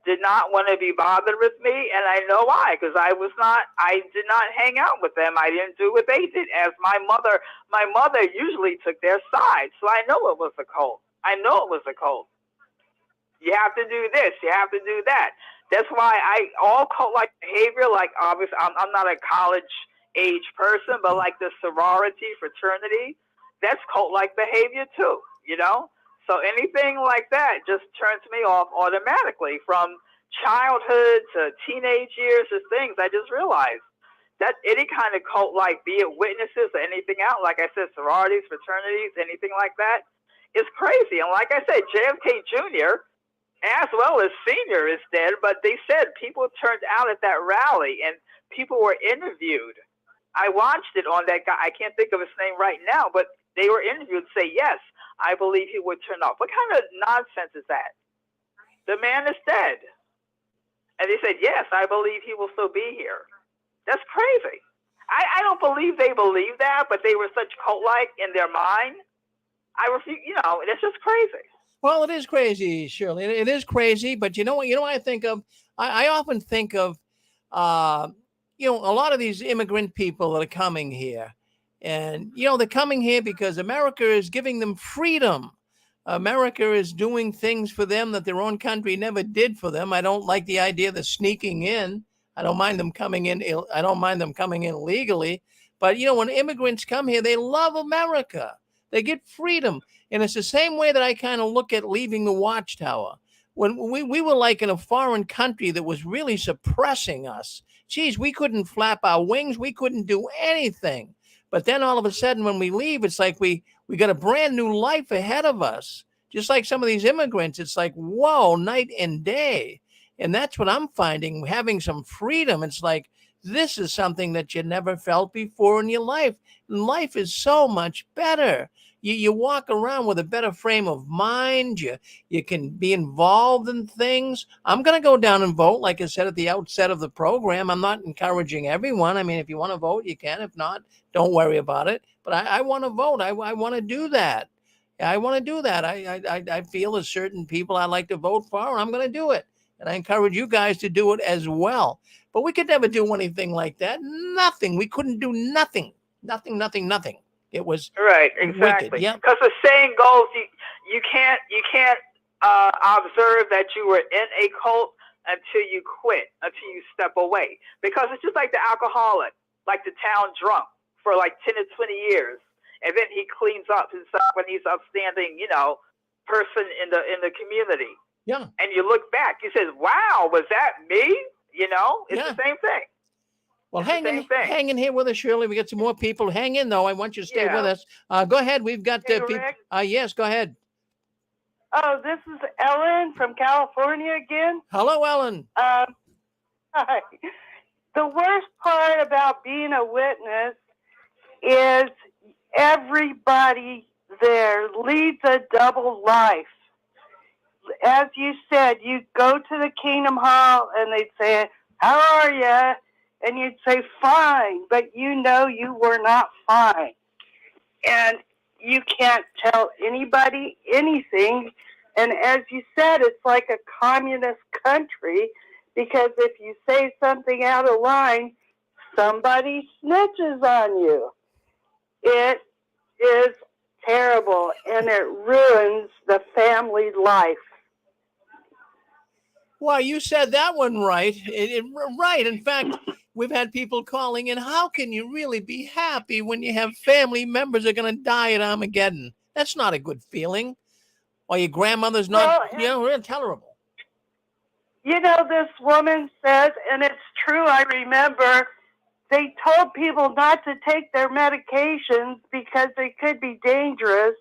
did not want to be bothered with me, and I know why, because I did not hang out with them. I didn't do what they did. As my mother usually took their side, so I know it was a cult. You have to do this, you have to do that. That's why all cult-like behavior, like obviously, I'm not a college-age person, but like the sorority, fraternity, that's cult-like behavior too, So anything like that just turns me off automatically from childhood to teenage years to things. I just realized that any kind of cult, like be it witnesses or anything out, like I said, sororities, fraternities, anything like that, is crazy. And like I said, JFK Jr. as well as Sr. is dead, but they said people turned out at that rally and people were interviewed. I watched it on that guy. I can't think of his name right now, but they were interviewed and say, yes, I believe he would turn off. What kind of nonsense is that? the man is dead. And they said, yes, I believe he will still be here. That's crazy. I don't believe they believe that, but they were such cult-like in their mind. I refuse, it's just crazy. Well, it is crazy, Shirley. It is crazy, but you know what? I think of? I often think of, a lot of these immigrant people that are coming here. And, they're coming here because America is giving them freedom. America is doing things for them that their own country never did for them. I don't like the idea of sneaking in. I don't mind them coming in. I don't mind them coming in illegally. But, when immigrants come here, they love America. They get freedom. And it's the same way that I kind of look at leaving the Watchtower. When we were like in a foreign country that was really suppressing us. Geez, we couldn't flap our wings. We couldn't do anything. But then all of a sudden when we leave, it's like we got a brand new life ahead of us. Just like some of these immigrants, it's like, whoa, night and day. And that's what I'm finding, having some freedom. It's like, this is something that you never felt before in your life. And life is so much better. You walk around with a better frame of mind. You can be involved in things. I'm going to go down and vote, like I said at the outset of the program. I'm not encouraging everyone. I mean, if you want to vote, you can. If not, don't worry about it. But I want to vote. I want to do that. I want to do that. I feel there's certain people I'd like to vote for, and I'm going to do it. And I encourage you guys to do it as well. But we could never do anything like that. Nothing. We couldn't do nothing. Nothing. It was right, exactly. Because the saying goes, you can't observe that you were in a cult until you quit, until you step away. Because it's just like the alcoholic, like the town drunk for like 10 to 20 years, and then he cleans up himself when he's upstanding, person in the community. Yeah. And you look back, you say, "Wow, was that me?" It's the same thing. Well, hang in here with us, Shirley. We got some more people. Hang in, though. I want you to stay with us. Go ahead. We've got people. Yes, go ahead. Oh, this is Ellen from California again. Hello, Ellen. Hi. The worst part about being a witness is everybody there leads a double life. As you said, you go to the Kingdom Hall and they'd say, "How are you?" And you'd say, "Fine," but you were not fine. And you can't tell anybody anything. And as you said, it's like a communist country, because if you say something out of line, somebody snitches on you. It is terrible, and it ruins the family life. Well, you said that one right. Right. In fact, we've had people calling in. How can you really be happy when you have family members that are going to die at Armageddon? That's not a good feeling. Or your grandmother's not, tolerable. This woman says, and it's true, I remember, they told people not to take their medications because they could be dangerous.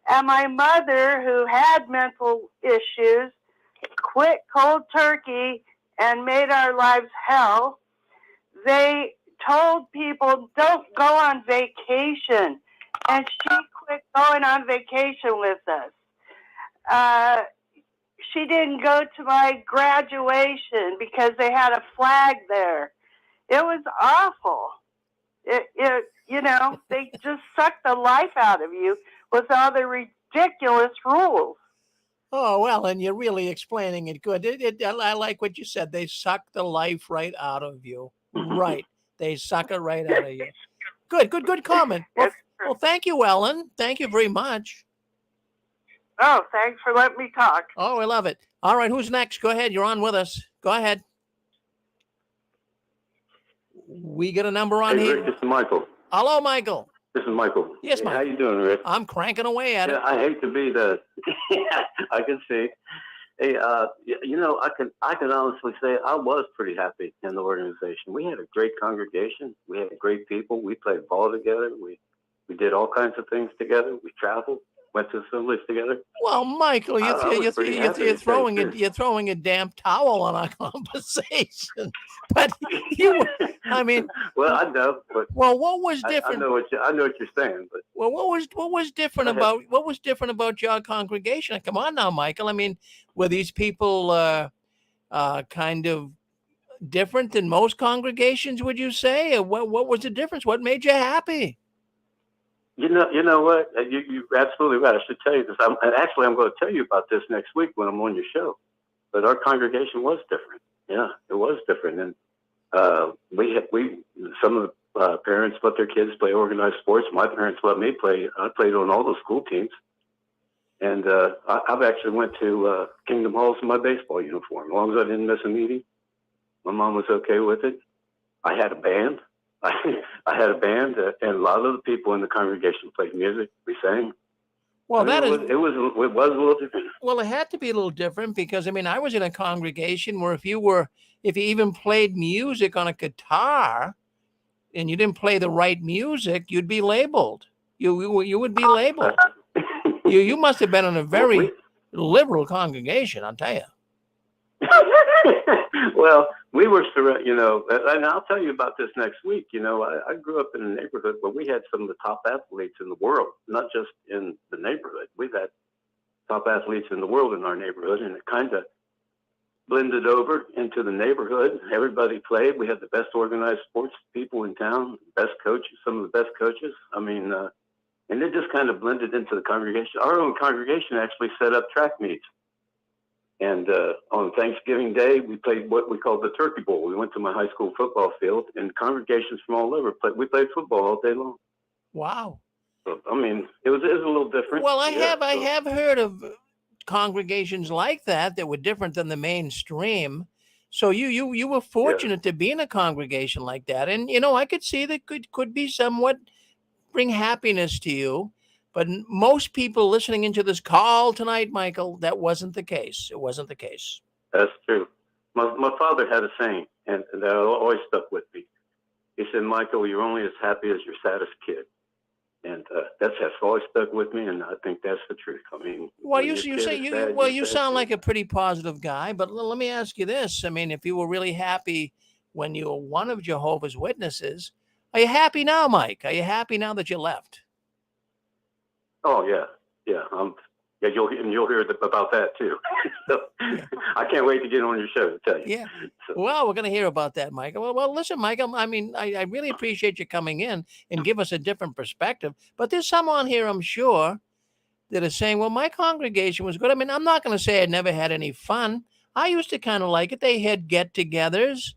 And my mother, who had mental issues, quit cold turkey and made our lives hell. They told people, "Don't go on vacation." And she quit going on vacation with us. She didn't go to my graduation because they had a flag there. It was awful. They just sucked the life out of you with all the ridiculous rules. Oh, well, and you're really explaining it good. I like what you said. They suck the life right out of you. Right. They suck it right out of you. Good comment. Well, thank you, Ellen. Thank you very much. Oh, thanks for letting me talk. Oh, I love it. All right, who's next? Go ahead. You're on with us. Go ahead. We got a number on here. Rick, this is Michael. Hello, Michael. This is Michael. Yes, Michael. How you doing, Rick? I'm cranking away at it. I hate to be the. I can see. Hey, I can honestly say I was pretty happy in the organization. We had a great congregation. We had great people. We played ball together. We did all kinds of things together. We traveled, went to assemblies together. Well, Michael, you're throwing a damp towel on our conversation. But Well, I know, but well, what was different? I know what you're saying, but well, what was different about your congregation? Come on now, Michael. I mean, were these people kind of different than most congregations? Would you say? Or what was the difference? What made you happy? You know what? You're absolutely right. I should tell you this. I'm going to tell you about this next week when I'm on your show. But our congregation was different. Yeah, it was different, and some of the parents let their kids play organized sports. My parents let me play. I played on all the school teams, and I've actually went to Kingdom Halls in my baseball uniform. As long as I didn't miss a meeting, my mom was okay with it. I had a band. I had a band, and a lot of the people in the congregation played music. We sang. Well, it was a little different. Well, it had to be a little different because I mean, I was in a congregation where if you even played music on a guitar, and you didn't play the right music, you'd be labeled. You would be labeled. You must have been in a very liberal congregation, I'll tell you. Well, we were surrounded, and I'll tell you about this next week. I grew up in a neighborhood where we had some of the top athletes in the world, not just in the neighborhood. We've had top athletes in the world in our neighborhood, and it kind of blended over into the neighborhood. Everybody played. We had the best organized sports people in town, best coaches, some of the best coaches. I mean, and it just kind of blended into the congregation. Our own congregation actually set up track meets. And on Thanksgiving Day, we played what we called the Turkey Bowl. We went to my high school football field, and congregations from all over played. We played football all day long. Wow. So, I mean, it was a little different. Well, I have heard of congregations like that were different than the mainstream. So you were fortunate to be in a congregation like that, and I could see that could be somewhat bring happiness to you. But most people listening into this call tonight, Michael, that wasn't the case. It wasn't the case. That's true. My father had a saying, and that always stuck with me. He said, "Michael, you're only as happy as your saddest kid." And that's always stuck with me, and I think that's the truth. I mean, well, you sound like a pretty positive guy, but let me ask you this. I mean, if you were really happy when you were one of Jehovah's Witnesses, are you happy now, Mike? Are you happy now that you left? Oh yeah. You'll hear about that too. So, I can't wait to get on your show to tell you. Yeah. Well, we're going to hear about that, Michael. Well, listen, Michael. I mean, I really appreciate you coming in and give us a different perspective. But there's someone here, I'm sure, that is saying, "Well, my congregation was good." I mean, I'm not going to say I never had any fun. I used to kind of like it. They had get-togethers,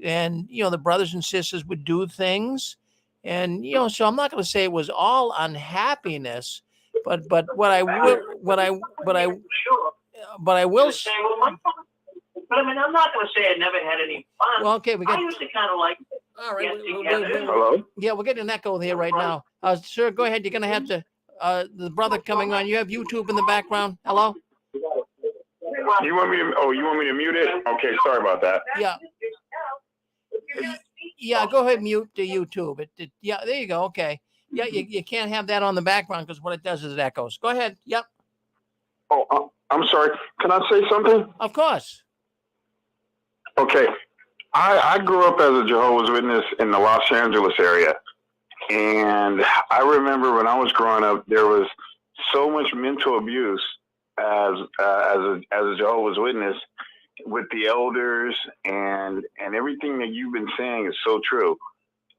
and the brothers and sisters would do things. And, so I'm not going to say it was all unhappiness, but what I will say. But I mean, I'm not going to say I never had any fun. Well, okay, I used to kind of like. All right. Hello. Yeah, we're getting an echo here right now. Sir, go ahead. You're going to have to. The brother coming on. You have YouTube in the background. Hello. You want me to mute it? Okay, sorry about that. Yeah. Yeah, go ahead, mute the YouTube. Yeah, there you go. Okay. Yeah, you can't have that on the background because what it does is it echoes. Go ahead. Yep. Oh, I'm sorry. Can I say something? Of course. Okay. I grew up as a Jehovah's Witness in the Los Angeles area. And I remember when I was growing up, there was so much mental abuse as a Jehovah's Witness with the elders, and everything that you've been saying is so true.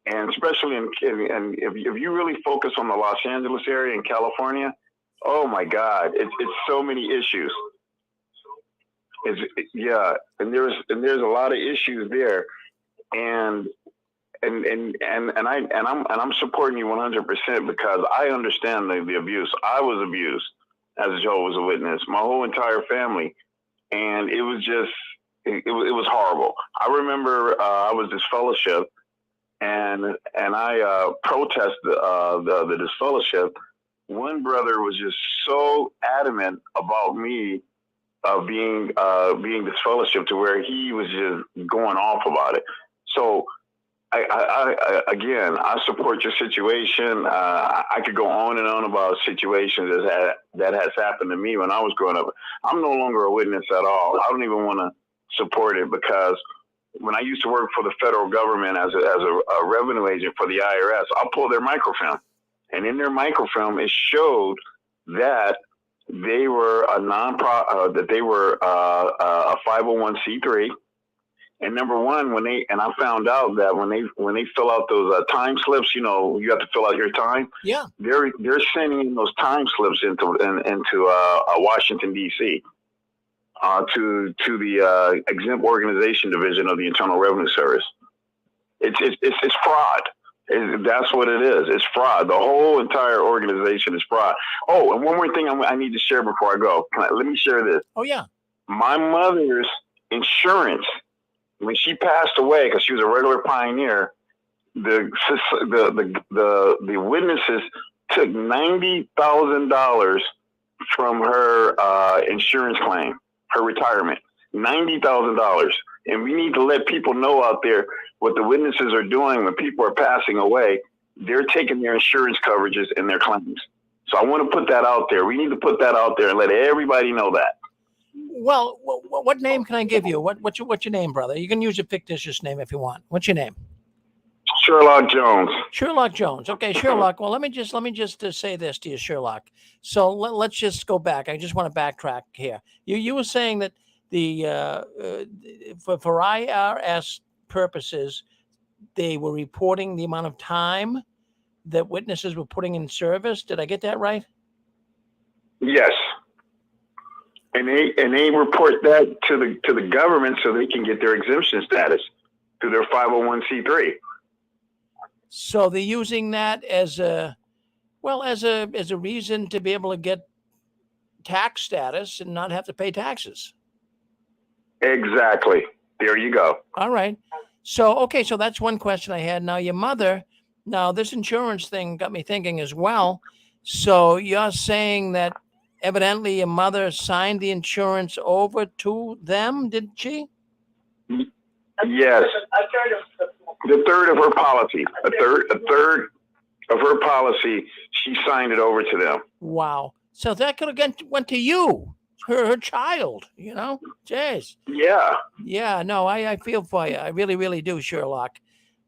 And especially if you really focus on the Los Angeles area in California, oh my God, it's so many issues. And there's a lot of issues there, and I'm supporting you 100% because I understand the abuse. I was abused as a Jehovah's Witness, my whole entire family. And it was just, it was horrible. I remember I was disfellowship, and I protested the disfellowship. One brother was just so adamant about me being disfellowship to where he was just going off about it. So I support your situation. I could go on and on about situations that has happened to me when I was growing up. I'm no longer a witness at all. I don't even want to support it because when I used to work for the federal government as a revenue agent for the IRS, I'll pull their microfilm. And in their microfilm, it showed that they were a that they were a 501c3. And number one, I found out that when they fill out those time slips, you have to fill out your time. Yeah. They're sending in those time slips into Washington D.C. To the exempt organization division of the Internal Revenue Service. It's fraud. That's what it is. It's fraud. The whole entire organization is fraud. Oh, and one more thing I need to share before I go. Let me share this. Oh yeah. My mother's insurance, when she passed away, because she was a regular pioneer, the witnesses took $90,000 from her insurance claim, her retirement, $90,000. And we need to let people know out there what the witnesses are doing when people are passing away. They're taking their insurance coverages and their claims. So I want to put that out there. We need to put that out there and let everybody know that. Well, what name can I give you? What's your name, brother? You can use a fictitious name if you want. What's your name? Sherlock Jones. Sherlock Jones. Okay, Sherlock. Well, let me just say this to you, Sherlock. So let's just go back. I just want to backtrack here. You were saying that for IRS purposes, they were reporting the amount of time that witnesses were putting in service. Did I get that right? Yes. And they report that to the government so they can get their exemption status through their 501c3. So they're using that as a reason to be able to get tax status and not have to pay taxes. Exactly. There you go. All right. So that's one question I had. Now your mother, this insurance thing got me thinking as well. So you're saying that evidently your mother signed the insurance over to them, didn't she? Yes. The third of her policy. A third of her policy, she signed it over to them. Wow. So that could have went to you, her child, Jeez. Yeah. Yeah, no, I feel for you. I really, really do, Sherlock.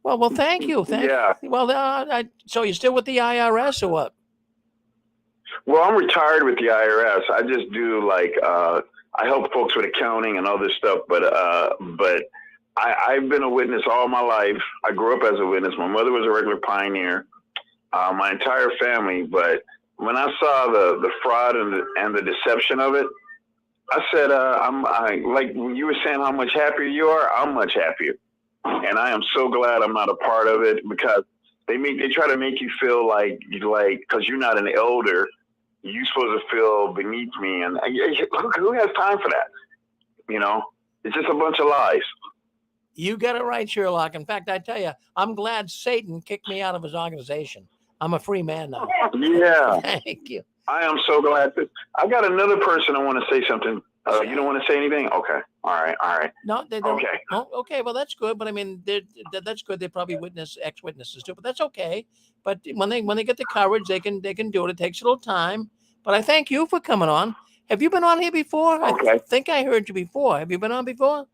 Well, thank you. Yeah. Well, so you're still with the IRS or what? Well, I'm retired with the IRS. I just do I help folks with accounting and other stuff, but I've been a witness all my life. I grew up as a witness. My mother was a regular pioneer, my entire family. But when I saw the fraud and the deception of it, I said, like when you were saying how much happier you are, I'm much happier. And I am so glad I'm not a part of it, because they try to make you feel like because you're not an elder, you're supposed to feel beneath me. And who has time for that? It's just a bunch of lies. You got it right, Sherlock. In fact, I tell you, I'm glad Satan kicked me out of his organization. I'm a free man now. Yeah. Thank you. I am so glad. I got another person I want to say something. You don't want to say anything? Okay. All right. No, they don't. Okay. Oh, okay. Well, that's good. But I mean, that's good. They probably ex-witnesses too, but that's okay. But when they get the coverage, they can do it. It takes a little time. But I thank you for coming on. Have you been on here before? Okay. I think I heard you before. Have you been on before?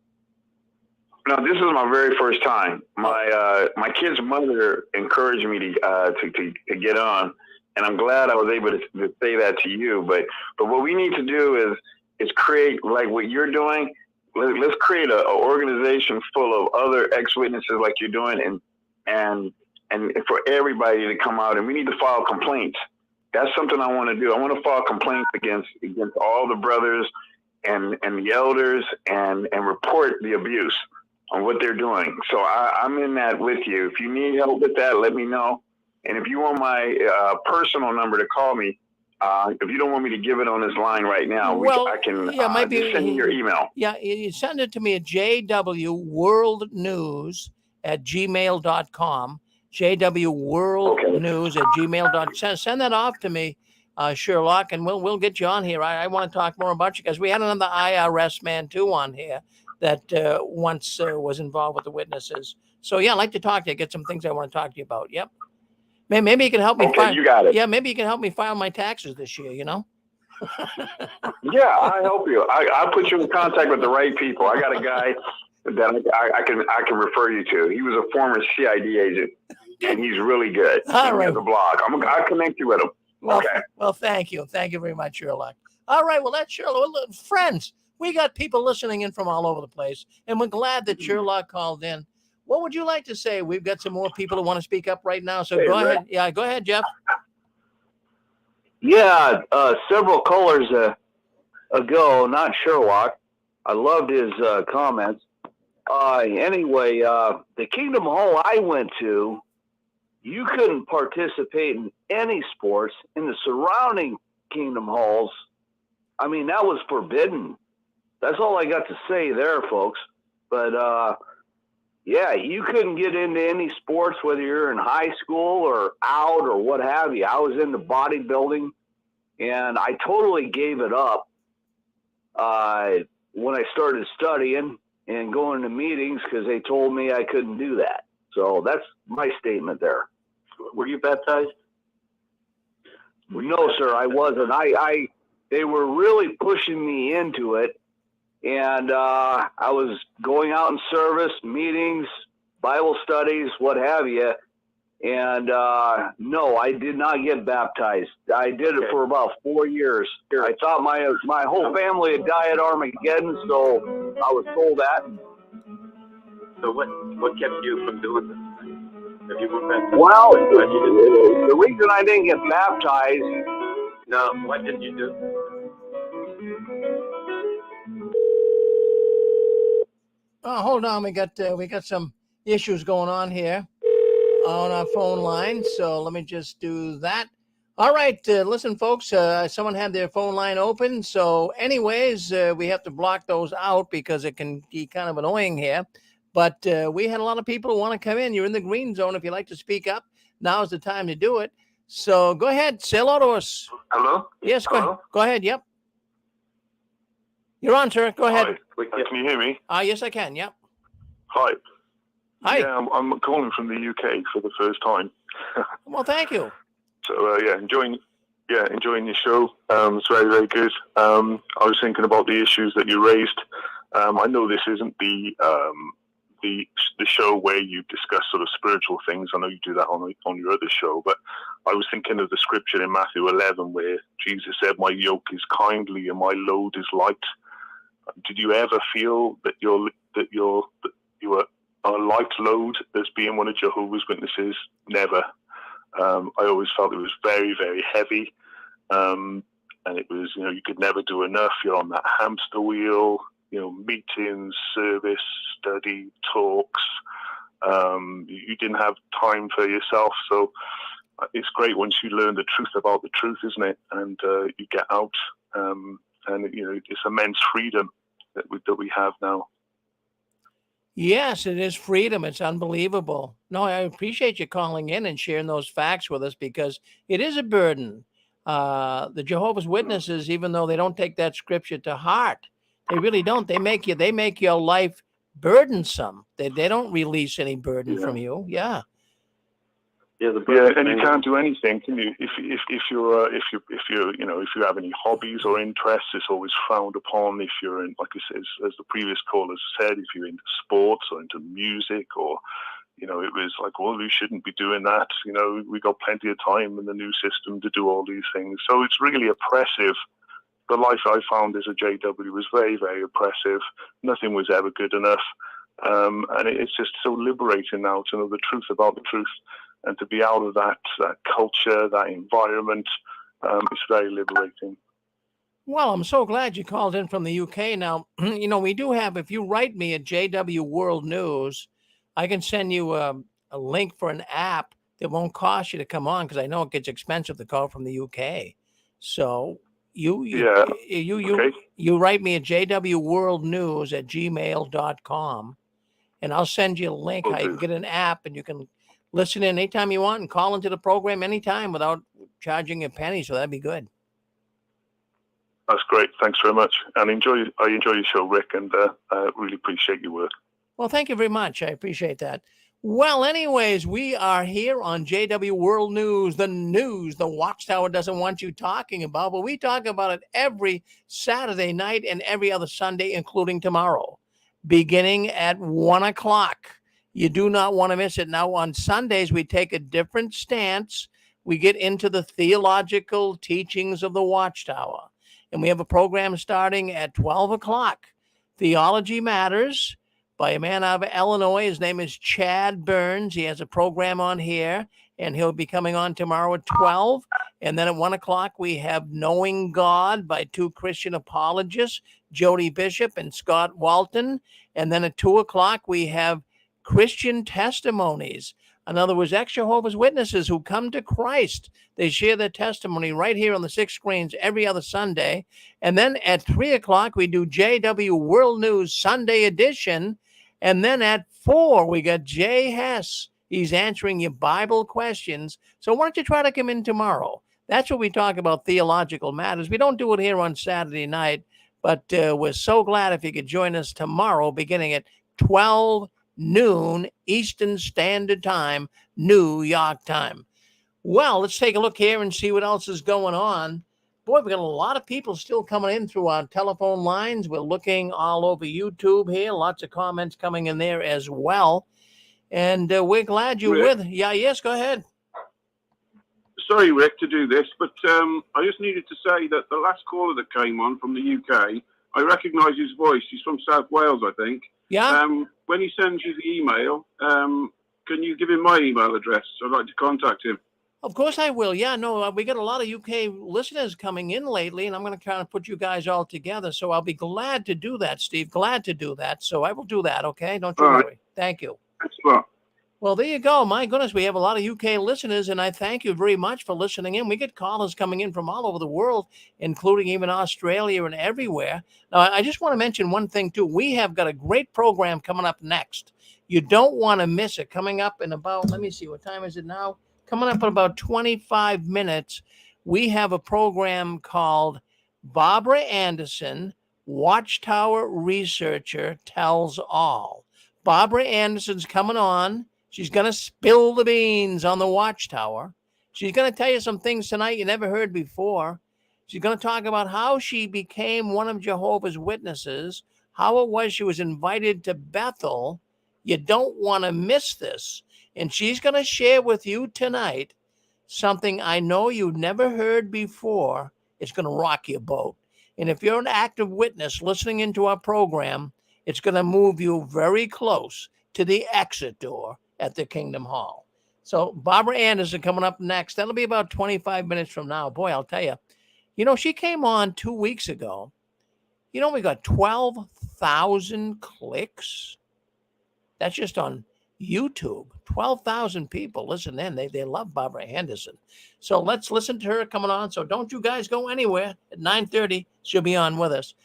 No, this is my very first time. My kid's mother encouraged me to get on, and I'm glad I was able to say that to you. But what we need to do is create, like what you're doing. Let's create an organization full of other ex-witnesses like you're doing, and for everybody to come out. And we need to file complaints. That's something I want to do. I want to file complaints against all the brothers and the elders and report the abuse on what they're doing. So I'm in that with you. If you need help with that, let me know. And if you want my personal number to call me, if you don't want me to give it on this line right now, I can just send you your email. Yeah, you send it to me at jwworldnews@gmail.com. jwworldnews@gmail.com. Send that off to me, Sherlock, and we'll get you on here. I want to talk more about you, because we had another IRS man too on here that once was involved with the witnesses. So yeah, I'd like to talk to you. Get some things I want to talk to you about. Yep. Maybe you can help me. Okay, you got it. Yeah, maybe you can help me file my taxes this year. Yeah, I'll help you. I'll put you in contact with the right people. I got a guy. that I can refer you to. He was a former CID agent, and he's really good. All He right. has a blog. I'll connect you with him. Well, okay. Well, thank you. Thank you very much, Sherlock. All right. Well, that's Sherlock. Well, look, friends, we got people listening in from all over the place, and we're glad that Sherlock called in. What would you like to say? We've got some more people who want to speak up right now. So Hey, go Rick. ahead. Yeah, go ahead, Jeff. Yeah, several callers ago, not Sherlock. I loved his comments. Anyway, the Kingdom Hall I went to, you couldn't participate in any sports in the surrounding Kingdom Halls. I mean, that was forbidden. That's all I got to say there, folks. But yeah, you couldn't get into any sports, whether you're in high school or out or what have you. I was into bodybuilding, and I totally gave it up when I started studying and going to meetings because they told me I couldn't do that. So that's my statement there. Were you baptized? No, sir, I wasn't. They were really pushing me into it. And I was going out in service, meetings, Bible studies, what have you. And no, I did not get baptized. I did it for about 4 years. I thought my whole family had died at Armageddon, so I was told that. So what kept you from doing this? If you were baptized? Well, the reason I didn't get baptized. No, what did you do? Oh, hold on. We got some issues going on here on our phone line. So let me just do that. All right. Listen, folks, someone had their phone line open. So anyways, we have to block those out because it can be kind of annoying here. But we had a lot of people who want to come in. You're in the green zone. If you'd like to speak up, now's the time to do it. So go ahead. Say hello to us. Hello? Yes, go Hello? ahead. Go ahead. Yep. You're on, sir. Go ahead. Hi. Can you hear me? Yes, I can. Yep. Hi. Hi. Yeah, I'm calling from the UK for the first time. Well, thank you. So enjoying your show. It's very, very good. I was thinking about the issues that you raised. I know this isn't the show where you discuss sort of spiritual things. I know you do that on your other show, but I was thinking of the scripture in Matthew 11 where Jesus said, "My yoke is kindly and my load is light." Did you ever feel that you were a light load as being one of Jehovah's Witnesses? Never. I always felt it was very, very heavy, and it was, you could never do enough. You're on that hamster wheel, meetings, service, study, talks. You didn't have time for yourself, so it's great once you learn the truth about the truth, isn't it? And you get out, and it's immense freedom that we have now. Yes, it is freedom. It's unbelievable. No, I appreciate you calling in and sharing those facts with us because it is a burden. The Jehovah's Witnesses, even though they don't take that scripture to heart, they really don't. They make your life burdensome. They don't release any burden from you. Yeah. Yeah, and you can't do anything, can you? If you have any hobbies or interests, it's always frowned upon. If you're in, like I said, as the previous callers said, if you're into sports or into music, or it was like, well, we shouldn't be doing that. We got plenty of time in the new system to do all these things. So it's really oppressive. The life I found as a JW was very, very oppressive. Nothing was ever good enough, and it's just so liberating now to know the truth about the truth. And to be out of that culture, that environment, it's very liberating. Well, I'm so glad you called in from the UK. Now, we do have, if you write me at JW World News, I can send you a link for an app that won't cost you to come on because I know it gets expensive to call from the UK. So you write me at jwworldnews@gmail.com, and I'll send you a link how you can get an app and you can listen in anytime you want and call into the program anytime without charging a penny. So that'd be good. That's great. Thanks very much. And I enjoy your show, Rick, and I really appreciate your work. Well, thank you very much. I appreciate that. Well, anyways, we are here on JW World News, the Watchtower doesn't want you talking about, but we talk about it every Saturday night and every other Sunday, including tomorrow. beginning at 1 o'clock. You do not want to miss it. Now, on Sundays, we take a different stance. We get into the theological teachings of the Watchtower. And we have a program starting at 12 o'clock. Theology Matters by a man out of Illinois. His name is Chad Burns. He has a program on here, and he'll be coming on tomorrow at 12. And then at 1 o'clock, we have Knowing God by two Christian apologists, Jody Bishop and Scott Walton. And then at 2 o'clock, we have Christian Testimonies. In other words, ex-Jehovah's Witnesses who come to Christ. They share their testimony right here on the 6 screens every other Sunday. And then at 3 o'clock, we do JW World News Sunday edition. And then at 4, we got Jay Hess. He's answering your Bible questions. So why don't you try to come in tomorrow? That's what we talk about, theological matters. We don't do it here on Saturday night, but we're so glad if you could join us tomorrow beginning at 12 noon Eastern Standard Time, New York time. Well, let's take a look here and see what else is going on. Boy, we've got a lot of people still coming in through our telephone lines. We're looking all over YouTube here. Lots of comments coming in there as well. And we're glad you're with. Yeah, yes, go ahead. Sorry, Rick, to do this, but I just needed to say that the last caller that came on from the UK, I recognise his voice. He's from South Wales, I think. Yeah. When he sends you the email, can you give him my email address? I'd like to contact him. Of course I will. Yeah, no, we got a lot of UK listeners coming in lately, and I'm going to kind of put you guys all together. So I'll be glad to do that, Steve. Glad to do that. So I will do that, okay? Don't you worry. Thank you. Thanks a lot. Well, there you go. My goodness, we have a lot of UK listeners, and I thank you very much for listening in. We get callers coming in from all over the world, including even Australia and everywhere. Now, I just want to mention one thing, too. We have got a great program coming up next. You don't want to miss it. Coming up in about, let me see, what time is it now? Coming up in about 25 minutes, we have a program called Barbara Anderson, Watchtower Researcher Tells All. Barbara Anderson's coming on. She's going to spill the beans on the Watchtower. She's going to tell you some things tonight you never heard before. She's going to talk about how she became one of Jehovah's Witnesses, how it was she was invited to Bethel. You don't want to miss this. And she's going to share with you tonight something I know you've never heard before. It's going to rock your boat. And if you're an active witness listening into our program, it's going to move you very close to the exit door at the Kingdom Hall. So Barbara Anderson coming up next. That'll be about 25 minutes from now. Boy, I'll tell you, she came on 2 weeks ago. We got 12,000 clicks. That's just on YouTube. 12,000 people listen in. They love Barbara Anderson. So let's listen to her coming on. So don't you guys go anywhere. At 9:30, she'll be on with us.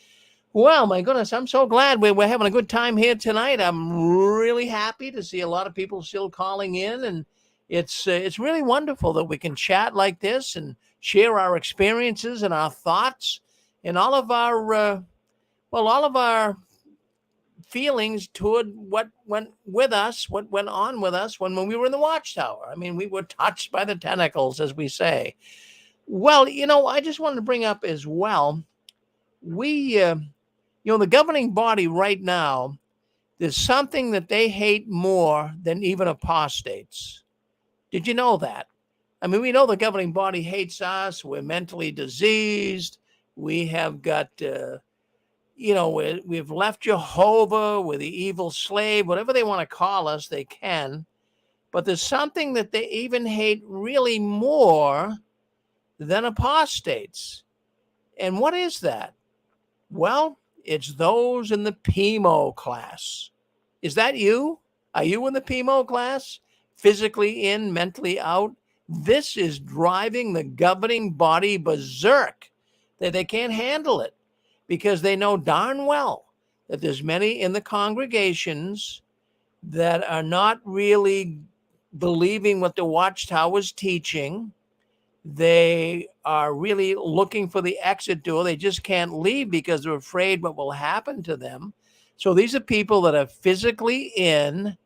Well, my goodness, I'm so glad we're having a good time here tonight. I'm really happy to see a lot of people still calling in, and it's really wonderful that we can chat like this and share our experiences and our thoughts and all of our feelings toward what went on with us when we were in the Watchtower. I mean, we were touched by the tentacles, as we say. Well, I just wanted to bring up as well, the governing body right now, there's something that they hate more than even apostates. Did you know that? I mean, we know the governing body hates us. We're mentally diseased. We have got, we've left Jehovah. We're the evil slave. Whatever they want to call us, they can. But there's something that they even hate really more than apostates. And what is that? Well, it's those in the PIMO class. Is that you? Are you in the PIMO class? Physically in, mentally out? This is driving the governing body berserk. They can't handle it because they know darn well that there's many in the congregations that are not really believing what the Watchtower's teaching. They are really looking for the exit door. They just can't leave because they're afraid what will happen to them. So these are people that are physically in,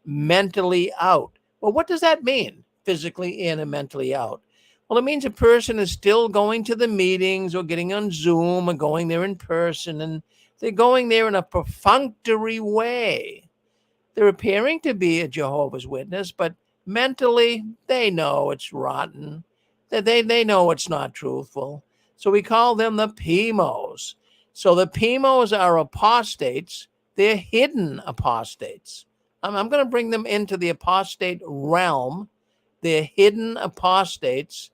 mentally out. Well, what does that mean, physically in and mentally out? Well, it means a person is still going to the meetings or getting on Zoom or going there in person and They're going there in a perfunctory way. They're appearing to be a Jehovah's Witness, but mentally they know it's rotten. They know it's not truthful. So we call them the PIMOs. So the PIMOs are apostates. They're hidden apostates. I'm going to bring them into the apostate realm. They're hidden apostates.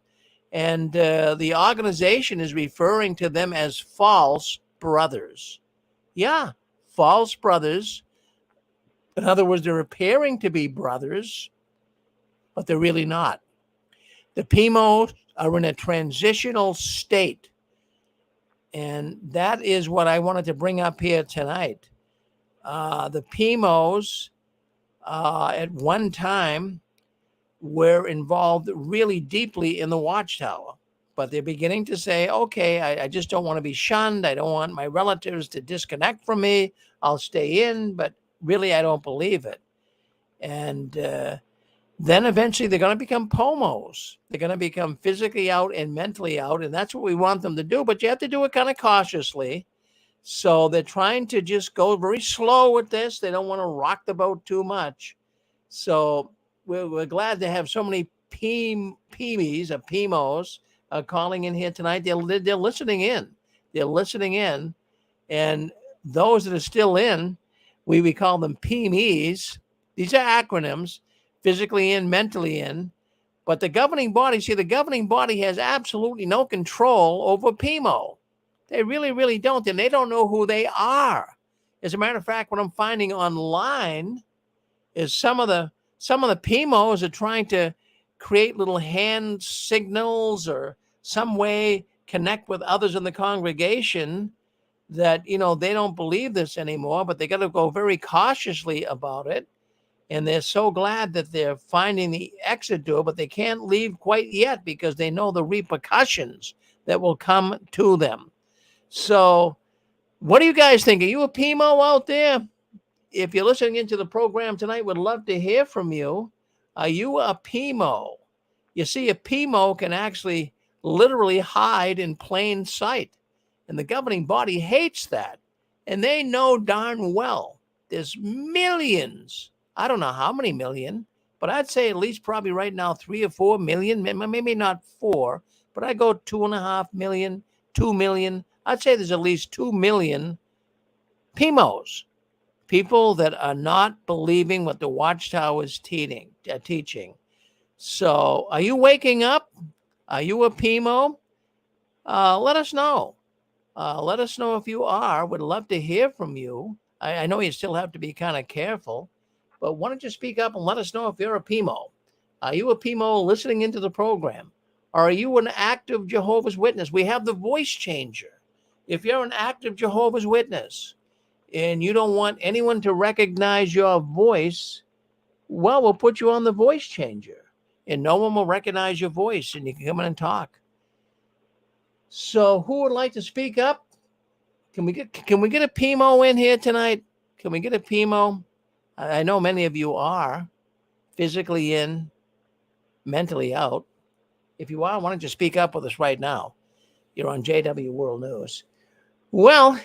And the organization is referring to them as false brothers. Yeah, false brothers. In other words, they're appearing to be brothers, but they're really not. The PIMOs are in a transitional state. And that is what I wanted to bring up here tonight. The PIMOs at one time were involved really deeply in the Watchtower. But they're beginning to say, okay, I just don't want to be shunned. I don't want my relatives to disconnect from me. I'll stay in, but really I don't believe it. And then eventually they're going to become POMOs. They're going to become physically out and mentally out, and that's what we want them to do. But you have to do it kind of cautiously. So they're trying to just go very slow with this. They don't want to rock the boat too much. So we're glad to have so many PIMOs calling in here tonight. They're listening in. They're listening in. And those that are still in, we call them PIMEs. These are acronyms, physically in, mentally in. But the governing body, the governing body has absolutely no control over PIMO. They really, really don't. And they don't know who they are. As a matter of fact, what I'm finding online is some of the PIMOs are trying to create little hand signals or some way connect with others in the congregation that, they don't believe this anymore, but they got to go very cautiously about it. And they're so glad that they're finding the exit door, but they can't leave quite yet because they know the repercussions that will come to them. So what do you guys think? Are you a PIMO out there? If you're listening into the program tonight, we'd love to hear from you. Are you a PIMO? You see, a PIMO can actually literally hide in plain sight. And the governing body hates that. And they know darn well there's millions. I don't know how many million, but I'd say at least probably right now 3 or 4 million, maybe not 4, but I go 2.5 million, 2 million. I'd say there's at least 2 million PIMOs. People that are not believing what the Watchtower is teaching. So are you waking up? Are you a PIMO? Let us know. Let us know if you are. Would love to hear from you. I know you still have to be kind of careful, but why don't you speak up and let us know if you're a PIMO? Are you a PIMO listening into the program? Or are you an active Jehovah's Witness? We have the voice changer. If you're an active Jehovah's Witness, and you don't want anyone to recognize your voice, well, we'll put you on the voice changer, and no one will recognize your voice, and you can come in and talk. So who would like to speak up? Can we get a PIMO in here tonight? Can we get a PIMO? I know many of you are physically in, mentally out. If you are, why don't you speak up with us right now? You're on JW World News. Well,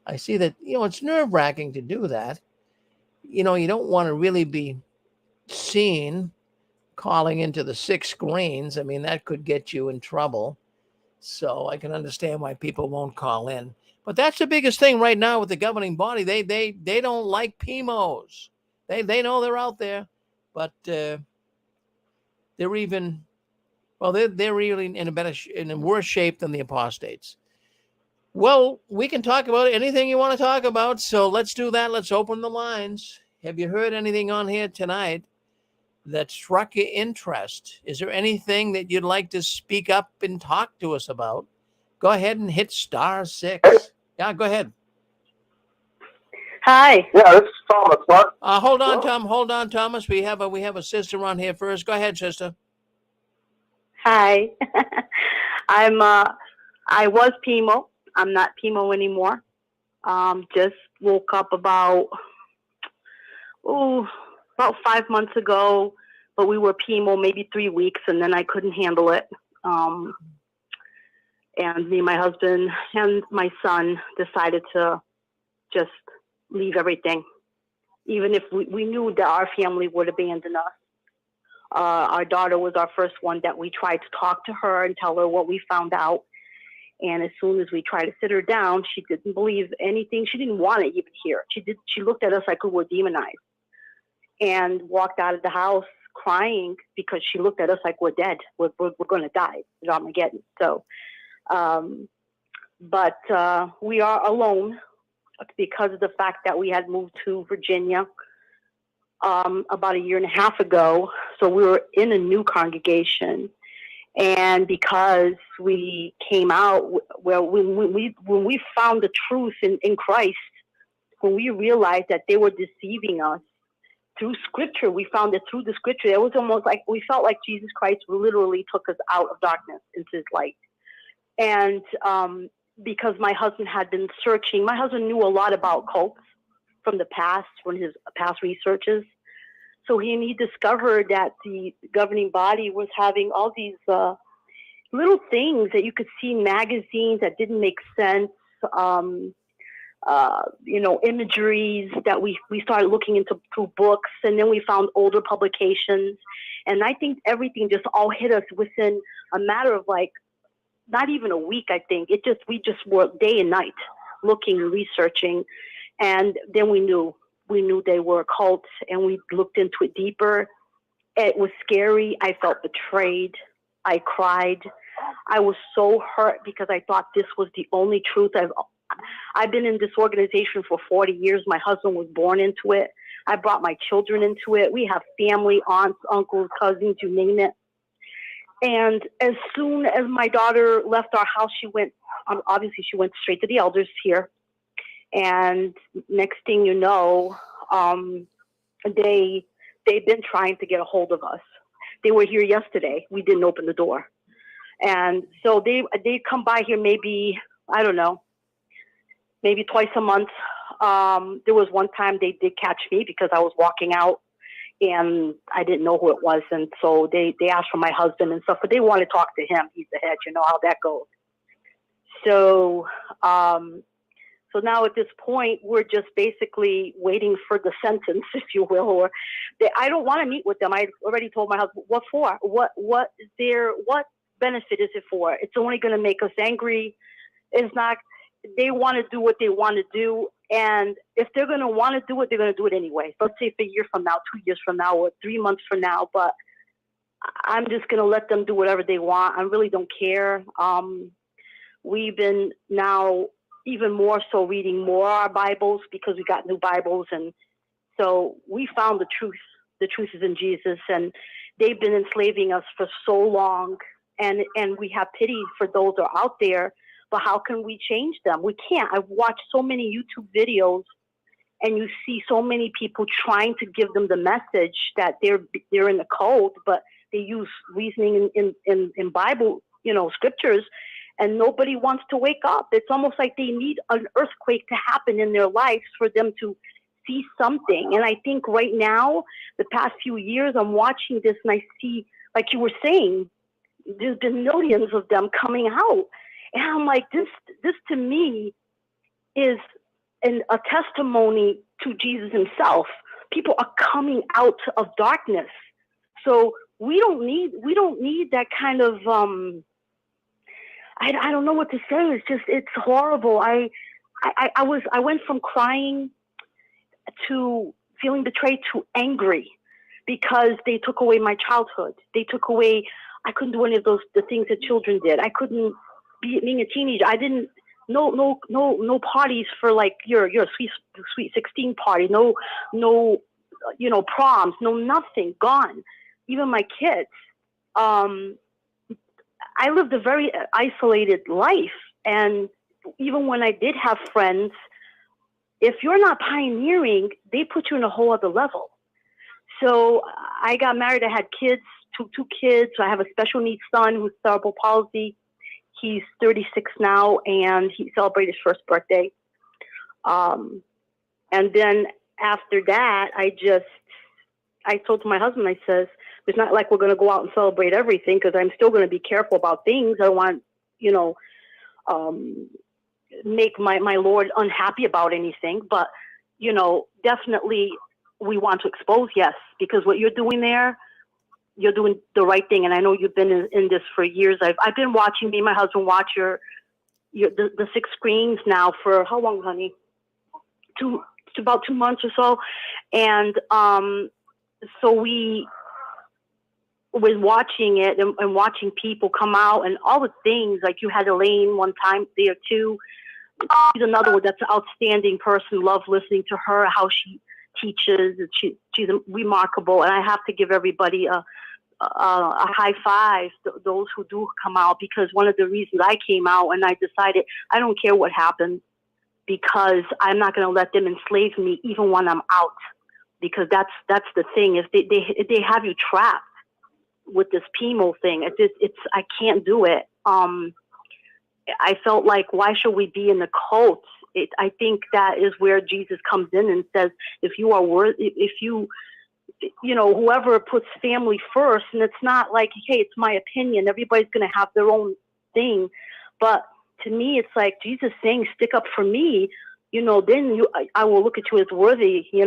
I see that, it's nerve-wracking to do that. You don't want to really be seen calling into the 6 screens. I mean, that could get you in trouble. So I can understand why people won't call in. But that's the biggest thing right now with the governing body. They don't like PIMOs. They know they're out there, but they're really in a worse shape than the apostates. Well, we can talk about anything you want to talk about, so let's do that. Let's open the lines. Have you heard anything on here tonight that struck your interest? Is there anything that you'd like to speak up and talk to us about? Go ahead and hit *6. Yeah, go ahead. Hi. Yeah, this is Thomas. What? Hold on, Tom. Hold on, Thomas. We have a sister on here first. Go ahead, sister. Hi. I was PIMO. I'm not PIMO anymore. Just woke up about 5 months ago, but we were PIMO maybe 3 weeks, and then I couldn't handle it. And me, my husband, and my son decided to just leave everything. Even if we knew that our family would abandon us. Our daughter was our first one that we tried to talk to her and tell her what we found out. And as soon as we tried to sit her down, she didn't believe anything. She didn't want to even hear it. She looked at us like we were demonized and walked out of the house crying because she looked at us like we're dead. We're going to die at Armageddon. So, but we are alone because of the fact that we had moved to Virginia about 1.5 years ago. So we were in a new congregation. And because we came out, well, when we found the truth in Christ, when we realized that they were deceiving us through Scripture, we found it through the Scripture. It was almost like we felt like Jesus Christ literally took us out of darkness into His light. And because my husband had been searching, my husband knew a lot about cults from the past, from his past researches. So he discovered that the governing body was having all these little things that you could see in magazines that didn't make sense, imageries that we started looking into through books, and then we found older publications. And I think everything just all hit us within a matter of like, not even a week, I think. We just worked day and night looking and researching. And then we knew they were a cult, and we looked into it deeper. It was scary. I felt betrayed. I cried. I was so hurt because I thought this was the only truth. I've been in this organization for 40 years. My husband was born into it. I brought my children into it. We have family, aunts, uncles, cousins, you name it. And as soon as my daughter left our house, she went straight to the elders here. And next thing you know, they've been trying to get a hold of us. They were here yesterday. We didn't open the door. And so they come by here maybe, I don't know, maybe twice a month. There was one time they did catch me because I was walking out and I didn't know who it was. And so they asked for my husband and stuff, but they want to talk to him. He's the head, you know how that goes. So, so now at this point, we're just basically waiting for the sentence, if you will. Or I don't want to meet with them. I already told my husband, what for? What benefit is it for? It's only going to make us angry. It's not. They want to do what they want to do, and if they're going to want to do it, they're going to do it anyway. Let's say if a year from now, 2 years from now, or 3 months from now. But I'm just going to let them do whatever they want. I really don't care. We've been now even more so reading more our Bibles because we got new Bibles. And so we found the truth. The truth is in Jesus. And they've been enslaving us for so long. And we have pity for those that are out there. But how can we change them? We can't. I've watched so many YouTube videos and you see so many people trying to give them the message that they're in the cult, but they use reasoning in Bible, scriptures. And nobody wants to wake up. It's almost like they need an earthquake to happen in their lives for them to see something. And I think right now, the past few years, I'm watching this and I see, like you were saying, there's been millions of them coming out. And I'm like, this to me is a testimony to Jesus himself. People are coming out of darkness. So we don't need that kind of, I don't know what to say. It's horrible. I went from crying to feeling betrayed to angry because they took away my childhood. They took away, I couldn't do any of the things that children did. I couldn't being a teenager. I didn't, no parties for like your sweet 16 party. No, proms, no nothing, gone. Even my kids. I lived a very isolated life. And even when I did have friends, if you're not pioneering, they put you in a whole other level. So I got married. I had kids, two kids. I have a special needs son who's cerebral palsy. He's 36 now, and he celebrated his first birthday. And then after that, I told my husband, I says, it's not like we're going to go out and celebrate everything because I'm still going to be careful about things. I want, make my Lord unhappy about anything, but definitely we want to expose, yes, because what you're doing there, you're doing the right thing. And I know you've been in this for years. I've been watching, me and my husband watch the 6 screens now for how long, honey? About 2 months or so. And so we was watching it and watching people come out and all the things, like you had Elaine one time there too. She's another one that's an outstanding person. Love listening to her, how she teaches. She's remarkable. And I have to give everybody a high five, those who do come out, because one of the reasons I came out and I decided I don't care what happens, because I'm not going to let them enslave me even when I'm out, because that's the thing. If they have you trapped with this PIMO thing, I can't do it. I felt like, why should we be in the cults? I think that is where Jesus comes in and says, if you are worthy, if you whoever puts family first, and it's not like, hey, it's my opinion, everybody's going to have their own thing. But to me, it's like Jesus saying, stick up for me, then I will look at you as worthy, I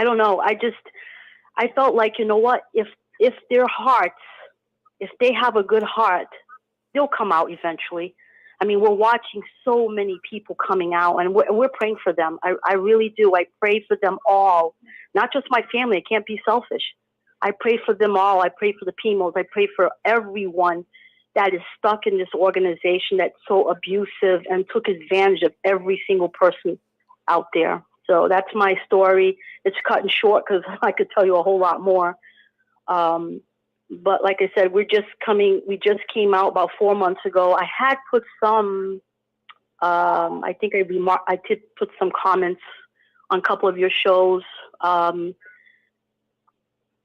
don't know. I felt like, what, if their hearts, if they have a good heart, they'll come out eventually. I mean, we're watching so many people coming out, and we're praying for them. I really do. I pray for them all, not just my family. I can't be selfish. I pray for them all. I pray for the PIMOs. I pray for everyone that is stuck in this organization that's so abusive and took advantage of every single person out there. So that's my story. It's cut and short because I could tell you a whole lot more. But like I said, we just came out about 4 months ago. I had put some, I think I did put some comments on a couple of your shows.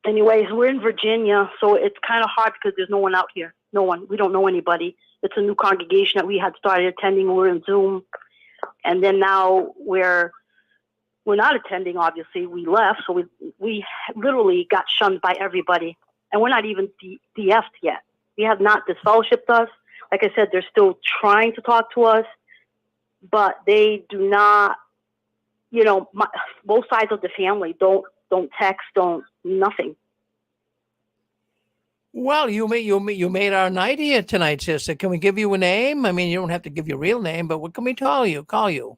Anyways, we're in Virginia, so it's kind of hard because there's no one out here. No one. We don't know anybody. It's a new congregation that we had started attending. We're in Zoom. And then now we're not attending, obviously. We left, so we literally got shunned by everybody. And we're not even DF'd yet. We have not disfellowshipped us. Like I said, they're still trying to talk to us, but they do not, both sides of the family don't text, nothing. Well, you made our night here tonight, sister. Can we give you a name? I mean, you don't have to give your real name, but what can we call you?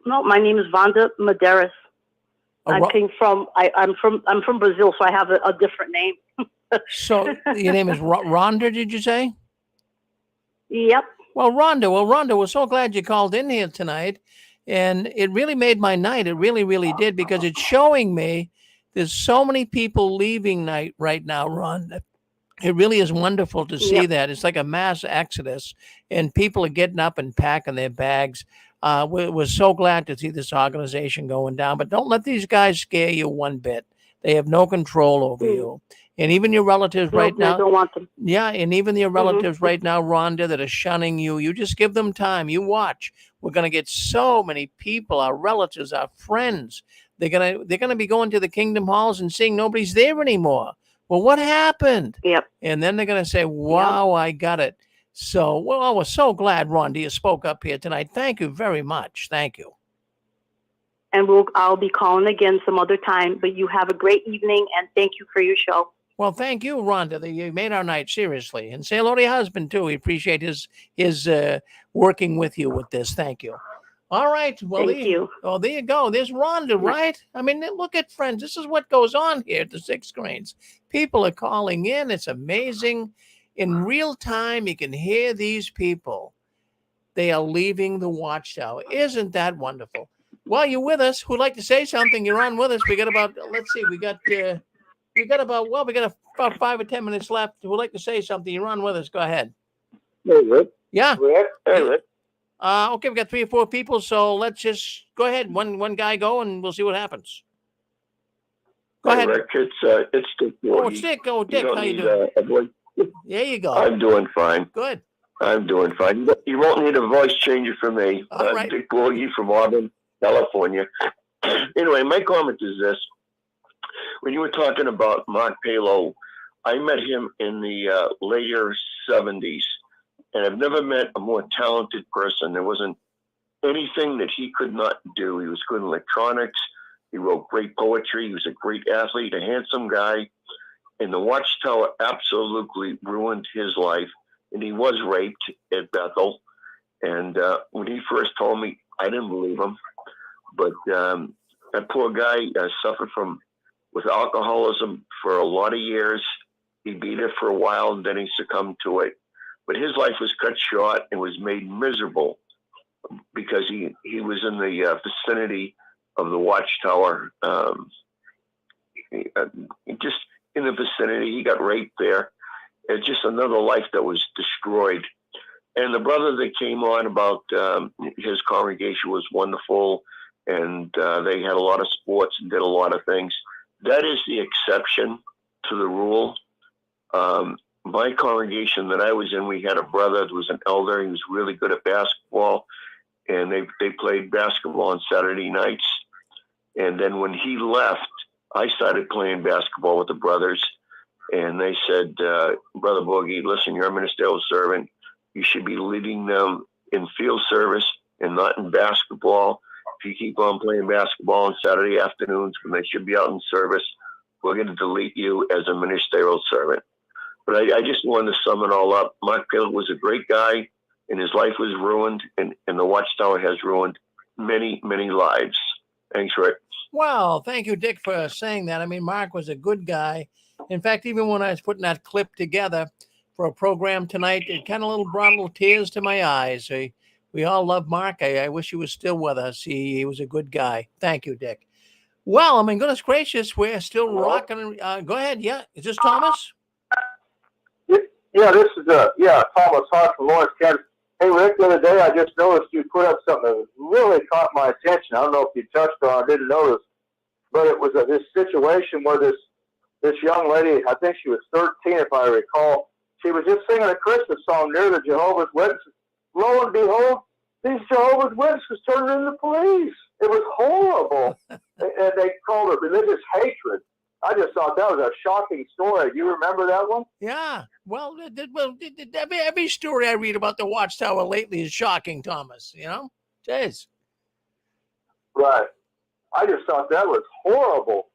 No, my name is Vanda Medeiros. I'm from Brazil, so I have a different name. So your name is Rhonda, did you say? Yep. Well, Rhonda, we're so glad you called in here tonight. And it really made my night. It really, really did, because it's showing me there's so many people leaving right now, Rhonda. It really is wonderful to see that. It's like a mass exodus, and people are getting up and packing their bags. We're so glad to see this organization going down, but don't let these guys scare you one bit. They have no control over you. And even your relatives right now. I don't want them. Yeah, and even your relatives right now, Rhonda, that are shunning you, you just give them time. You watch. We're going to get so many people, our relatives, our friends. They're gonna be going to the Kingdom Halls and seeing nobody's there anymore. Well, what happened? Yep. And then they're going to say, wow, I got it. So, well, we're so glad, Rhonda, you spoke up here tonight. Thank you very much. Thank you. And I'll be calling again some other time, but you have a great evening, and thank you for your show. Well, thank you, Rhonda. You made our night, seriously. And say hello to your husband, too. We appreciate his working with you with this. Thank you. All right. Well, thank you. Oh, there you go. There's Rhonda, right? I mean, look at friends. This is what goes on here at the 6 screens. People are calling in. It's amazing. In real time, you can hear these people. They are leaving the Watchtower. Isn't that wonderful? Well, you're with us. Who'd like to say something? You're on with us. We got about, let's see, we got about 5 or 10 minutes left. Who'd like to say something? You're on with us. Go ahead. Hey, Rick. Yeah. Rick. Hey, Rick. Okay, we got 3 or 4 people, so let's just go ahead. One guy go, and we'll see what happens. Go ahead. Rick, it's Dick. Oh, it's Dick. Oh, Dick, how you doing? A voice. There you go. I'm doing fine. Good. I'm doing fine. You won't need a voice changer for me. All right. Dick Borgie from Auburn, California. Anyway, my comment is this. When you were talking about Mark Palo, I met him in the later 70s. And I've never met a more talented person. There wasn't anything that he could not do. He was good in electronics. He wrote great poetry. He was a great athlete, a handsome guy. And the Watchtower absolutely ruined his life. And he was raped at Bethel. And when he first told me, I didn't believe him. But that poor guy suffered with alcoholism for a lot of years. He beat it for a while, and then he succumbed to it. But his life was cut short and was made miserable because he was in the vicinity of the Watchtower. Just in the vicinity, he got raped there. It's just another life that was destroyed. And the brother that came on about his congregation was wonderful, and they had a lot of sports and did a lot of things. That is the exception to the rule. My congregation that I was in, we had a brother that was an elder. He was really good at basketball, and they played basketball on Saturday nights. And then when he left, I started playing basketball with the brothers, and they said, Brother Boogie, listen, you're a ministerial servant. You should be leading them in field service and not in basketball. If you keep on playing basketball on Saturday afternoons when they should be out in service, we're going to delete you as a ministerial servant. But I just wanted to sum it all up. Mark Pill was a great guy, and his life was ruined, and the Watchtower has ruined many, many lives. Thanks, Rick. Well, thank you, Dick, for saying that. I mean, Mark was a good guy. In fact, even when I was putting that clip together for a program tonight, it kind of brought little tears to my eyes. We all love Mark. I wish he was still with us. He was a good guy. Thank you, Dick. Well, I mean, goodness gracious, we're still rocking. Go ahead. Yeah. Is this Thomas? Yeah, this is Thomas Hart from Lawrence, Kansas. Hey, Rick, the other day I just noticed you put up something that really caught my attention. I don't know if you touched on it, I didn't notice, but it was this situation where this young lady, I think she was 13 if I recall, she was just singing a Christmas song near the Jehovah's Witnesses. Lo and behold, these Jehovah's Witnesses turned into police. It was horrible. And they called it religious hatred. I just thought that was a shocking story. Do you remember that one? Yeah. Well, every story I read about the Watchtower lately is shocking, Thomas. You know? Jeez. Right. I just thought that was horrible.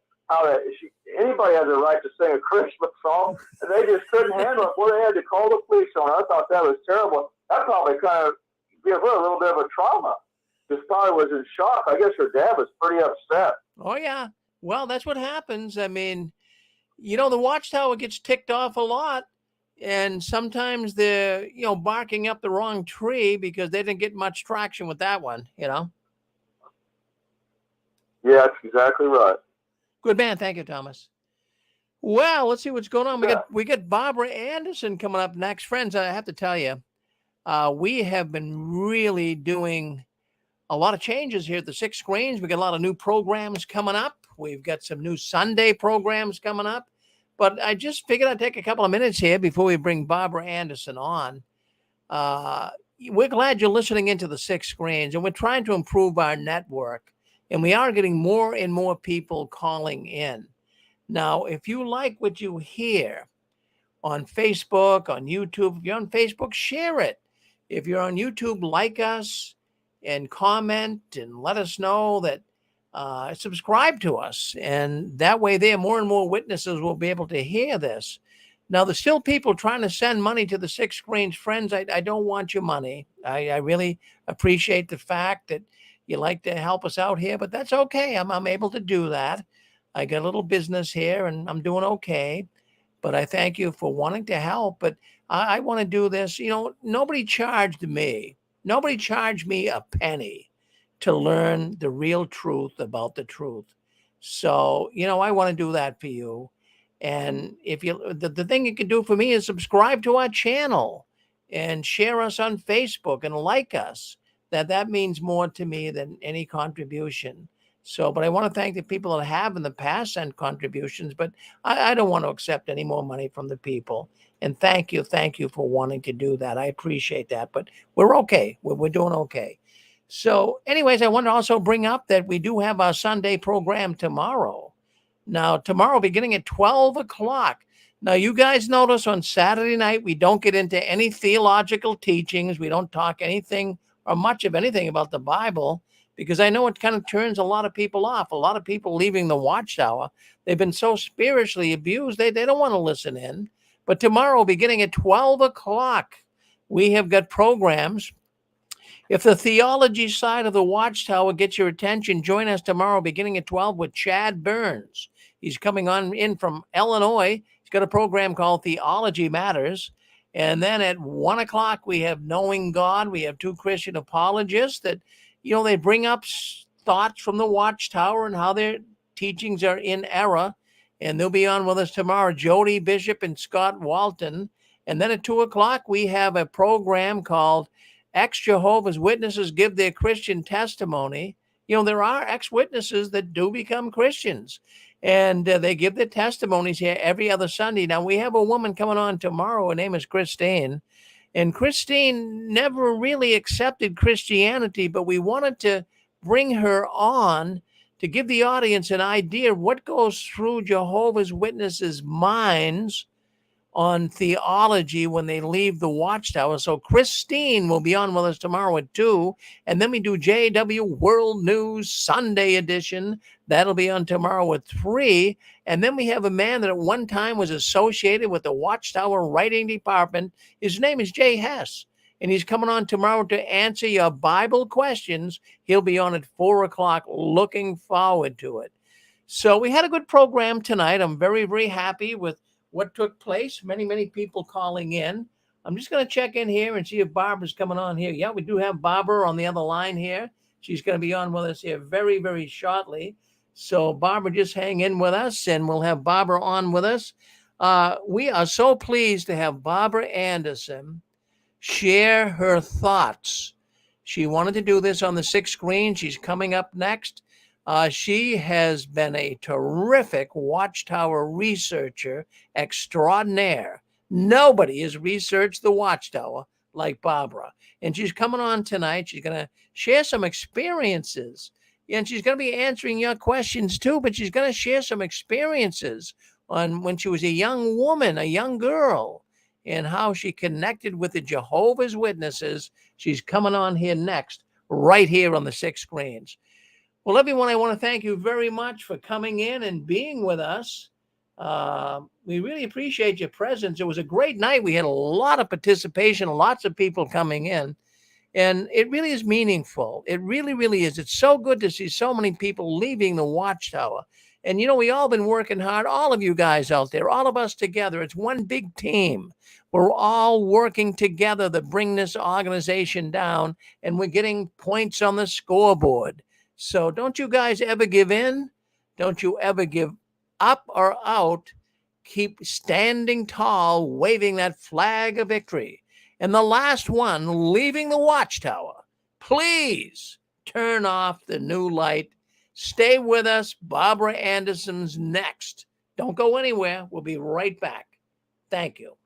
Anybody has a right to sing a Christmas song, and they just couldn't handle it. Well, they had to call the police on it. I thought that was terrible. That probably kind of gave her a little bit of a trauma. Just probably was in shock. I guess her dad was pretty upset. Oh, yeah. Well, that's what happens. I mean, you know, the Watchtower gets ticked off a lot, and sometimes they're, barking up the wrong tree because they didn't get much traction with that one, Yeah, that's exactly right. Good man. Thank you, Thomas. Well, let's see what's going on. We got Barbara Anderson coming up next. Friends, I have to tell you, we have been really doing a lot of changes here at the Six Screens. We got a lot of new programs coming up. We've got some new Sunday programs coming up. But I just figured I'd take a couple of minutes here before we bring Barbara Anderson on. We're glad you're listening into the Six Screens, and we're trying to improve our network. And we are getting more and more people calling in. Now, if you like what you hear on Facebook, on YouTube, if you're on Facebook, share it. If you're on YouTube, like us and comment and let us know that subscribe to us. And that way there, more and more witnesses will be able to hear this. Now, there's still people trying to send money to the Six Screens. Friends, I don't want your money. I really appreciate the fact that you like to help us out here, but that's okay. I'm able to do that. I got a little business here and I'm doing okay, but I thank you for wanting to help. But I want to do this. Nobody charged me. Nobody charged me a penny to learn the real truth about the truth. So, I want to do that for you. And if the thing you can do for me is subscribe to our channel and share us on Facebook and like us. That means more to me than any contribution. So, but I want to thank the people that have in the past sent contributions, but I don't want to accept any more money from the people. And thank you for wanting to do that. I appreciate that, but we're okay. We're doing okay. So anyways, I want to also bring up that we do have our Sunday program tomorrow. Now, tomorrow, beginning at 12 o'clock. Now, you guys notice on Saturday night, we don't get into any theological teachings. We don't talk anything or much of anything about the Bible, because I know it kind of turns a lot of people off. A lot of people leaving the Watchtower, they've been so spiritually abused, they don't want to listen in. But tomorrow, beginning at 12 o'clock, we have got programs. If the theology side of the Watchtower gets your attention, join us tomorrow beginning at 12 with Chad Burns. He's coming on in from Illinois. He's got a program called Theology Matters. And then at 1 o'clock, we have Knowing God. We have two Christian apologists that, they bring up thoughts from the Watchtower and how their teachings are in error. And they'll be on with us tomorrow, Jody Bishop and Scott Walton. And then at 2 o'clock, we have a program called Ex-Jehovah's Witnesses Give Their Christian Testimony. There are ex-witnesses that do become Christians, and they give their testimonies here every other Sunday. Now, we have a woman coming on tomorrow. Her name is Christine, and Christine never really accepted Christianity, but we wanted to bring her on to give the audience an idea of what goes through Jehovah's Witnesses' minds on theology when they leave the Watchtower. So Christine will be on with us tomorrow at 2, and then we do JW World News Sunday edition. That'll be on tomorrow at 3, and then we have a man that at one time was associated with the Watchtower writing department. His name is Jay Hess, and he's coming on tomorrow to answer your Bible questions. He'll be on at 4 o'clock. Looking forward to it. So we had a good program tonight. I'm very, very happy with what took place. Many, many people calling in. I'm just going to check in here and see if Barbara's coming on here. Yeah, we do have Barbara on the other line here. She's going to be on with us here very, very shortly. So Barbara, just hang in with us, and we'll have Barbara on with us. We are so pleased to have Barbara Anderson share her thoughts. She wanted to do this on the 6th screen. She's coming up next. She has been a terrific Watchtower researcher extraordinaire. Nobody has researched the Watchtower like Barbara. And she's coming on tonight. She's going to share some experiences. And she's going to be answering your questions too, but she's going to share some experiences on when she was a young woman, a young girl, and how she connected with the Jehovah's Witnesses. She's coming on here next, right here on the 6 screens. Well, everyone, I want to thank you very much for coming in and being with us. We really appreciate your presence. It was a great night. We had a lot of participation, lots of people coming in, and it really is meaningful. It really, really is. It's so good to see so many people leaving the Watchtower. And, we all been working hard, all of you guys out there, all of us together. It's one big team. We're all working together to bring this organization down, and we're getting points on the scoreboard. So don't you guys ever give in. Don't you ever give up or out. Keep standing tall, waving that flag of victory. And the last one, leaving the Watchtower, please turn off the new light. Stay with us. Barbara Anderson's next. Don't go anywhere. We'll be right back. Thank you.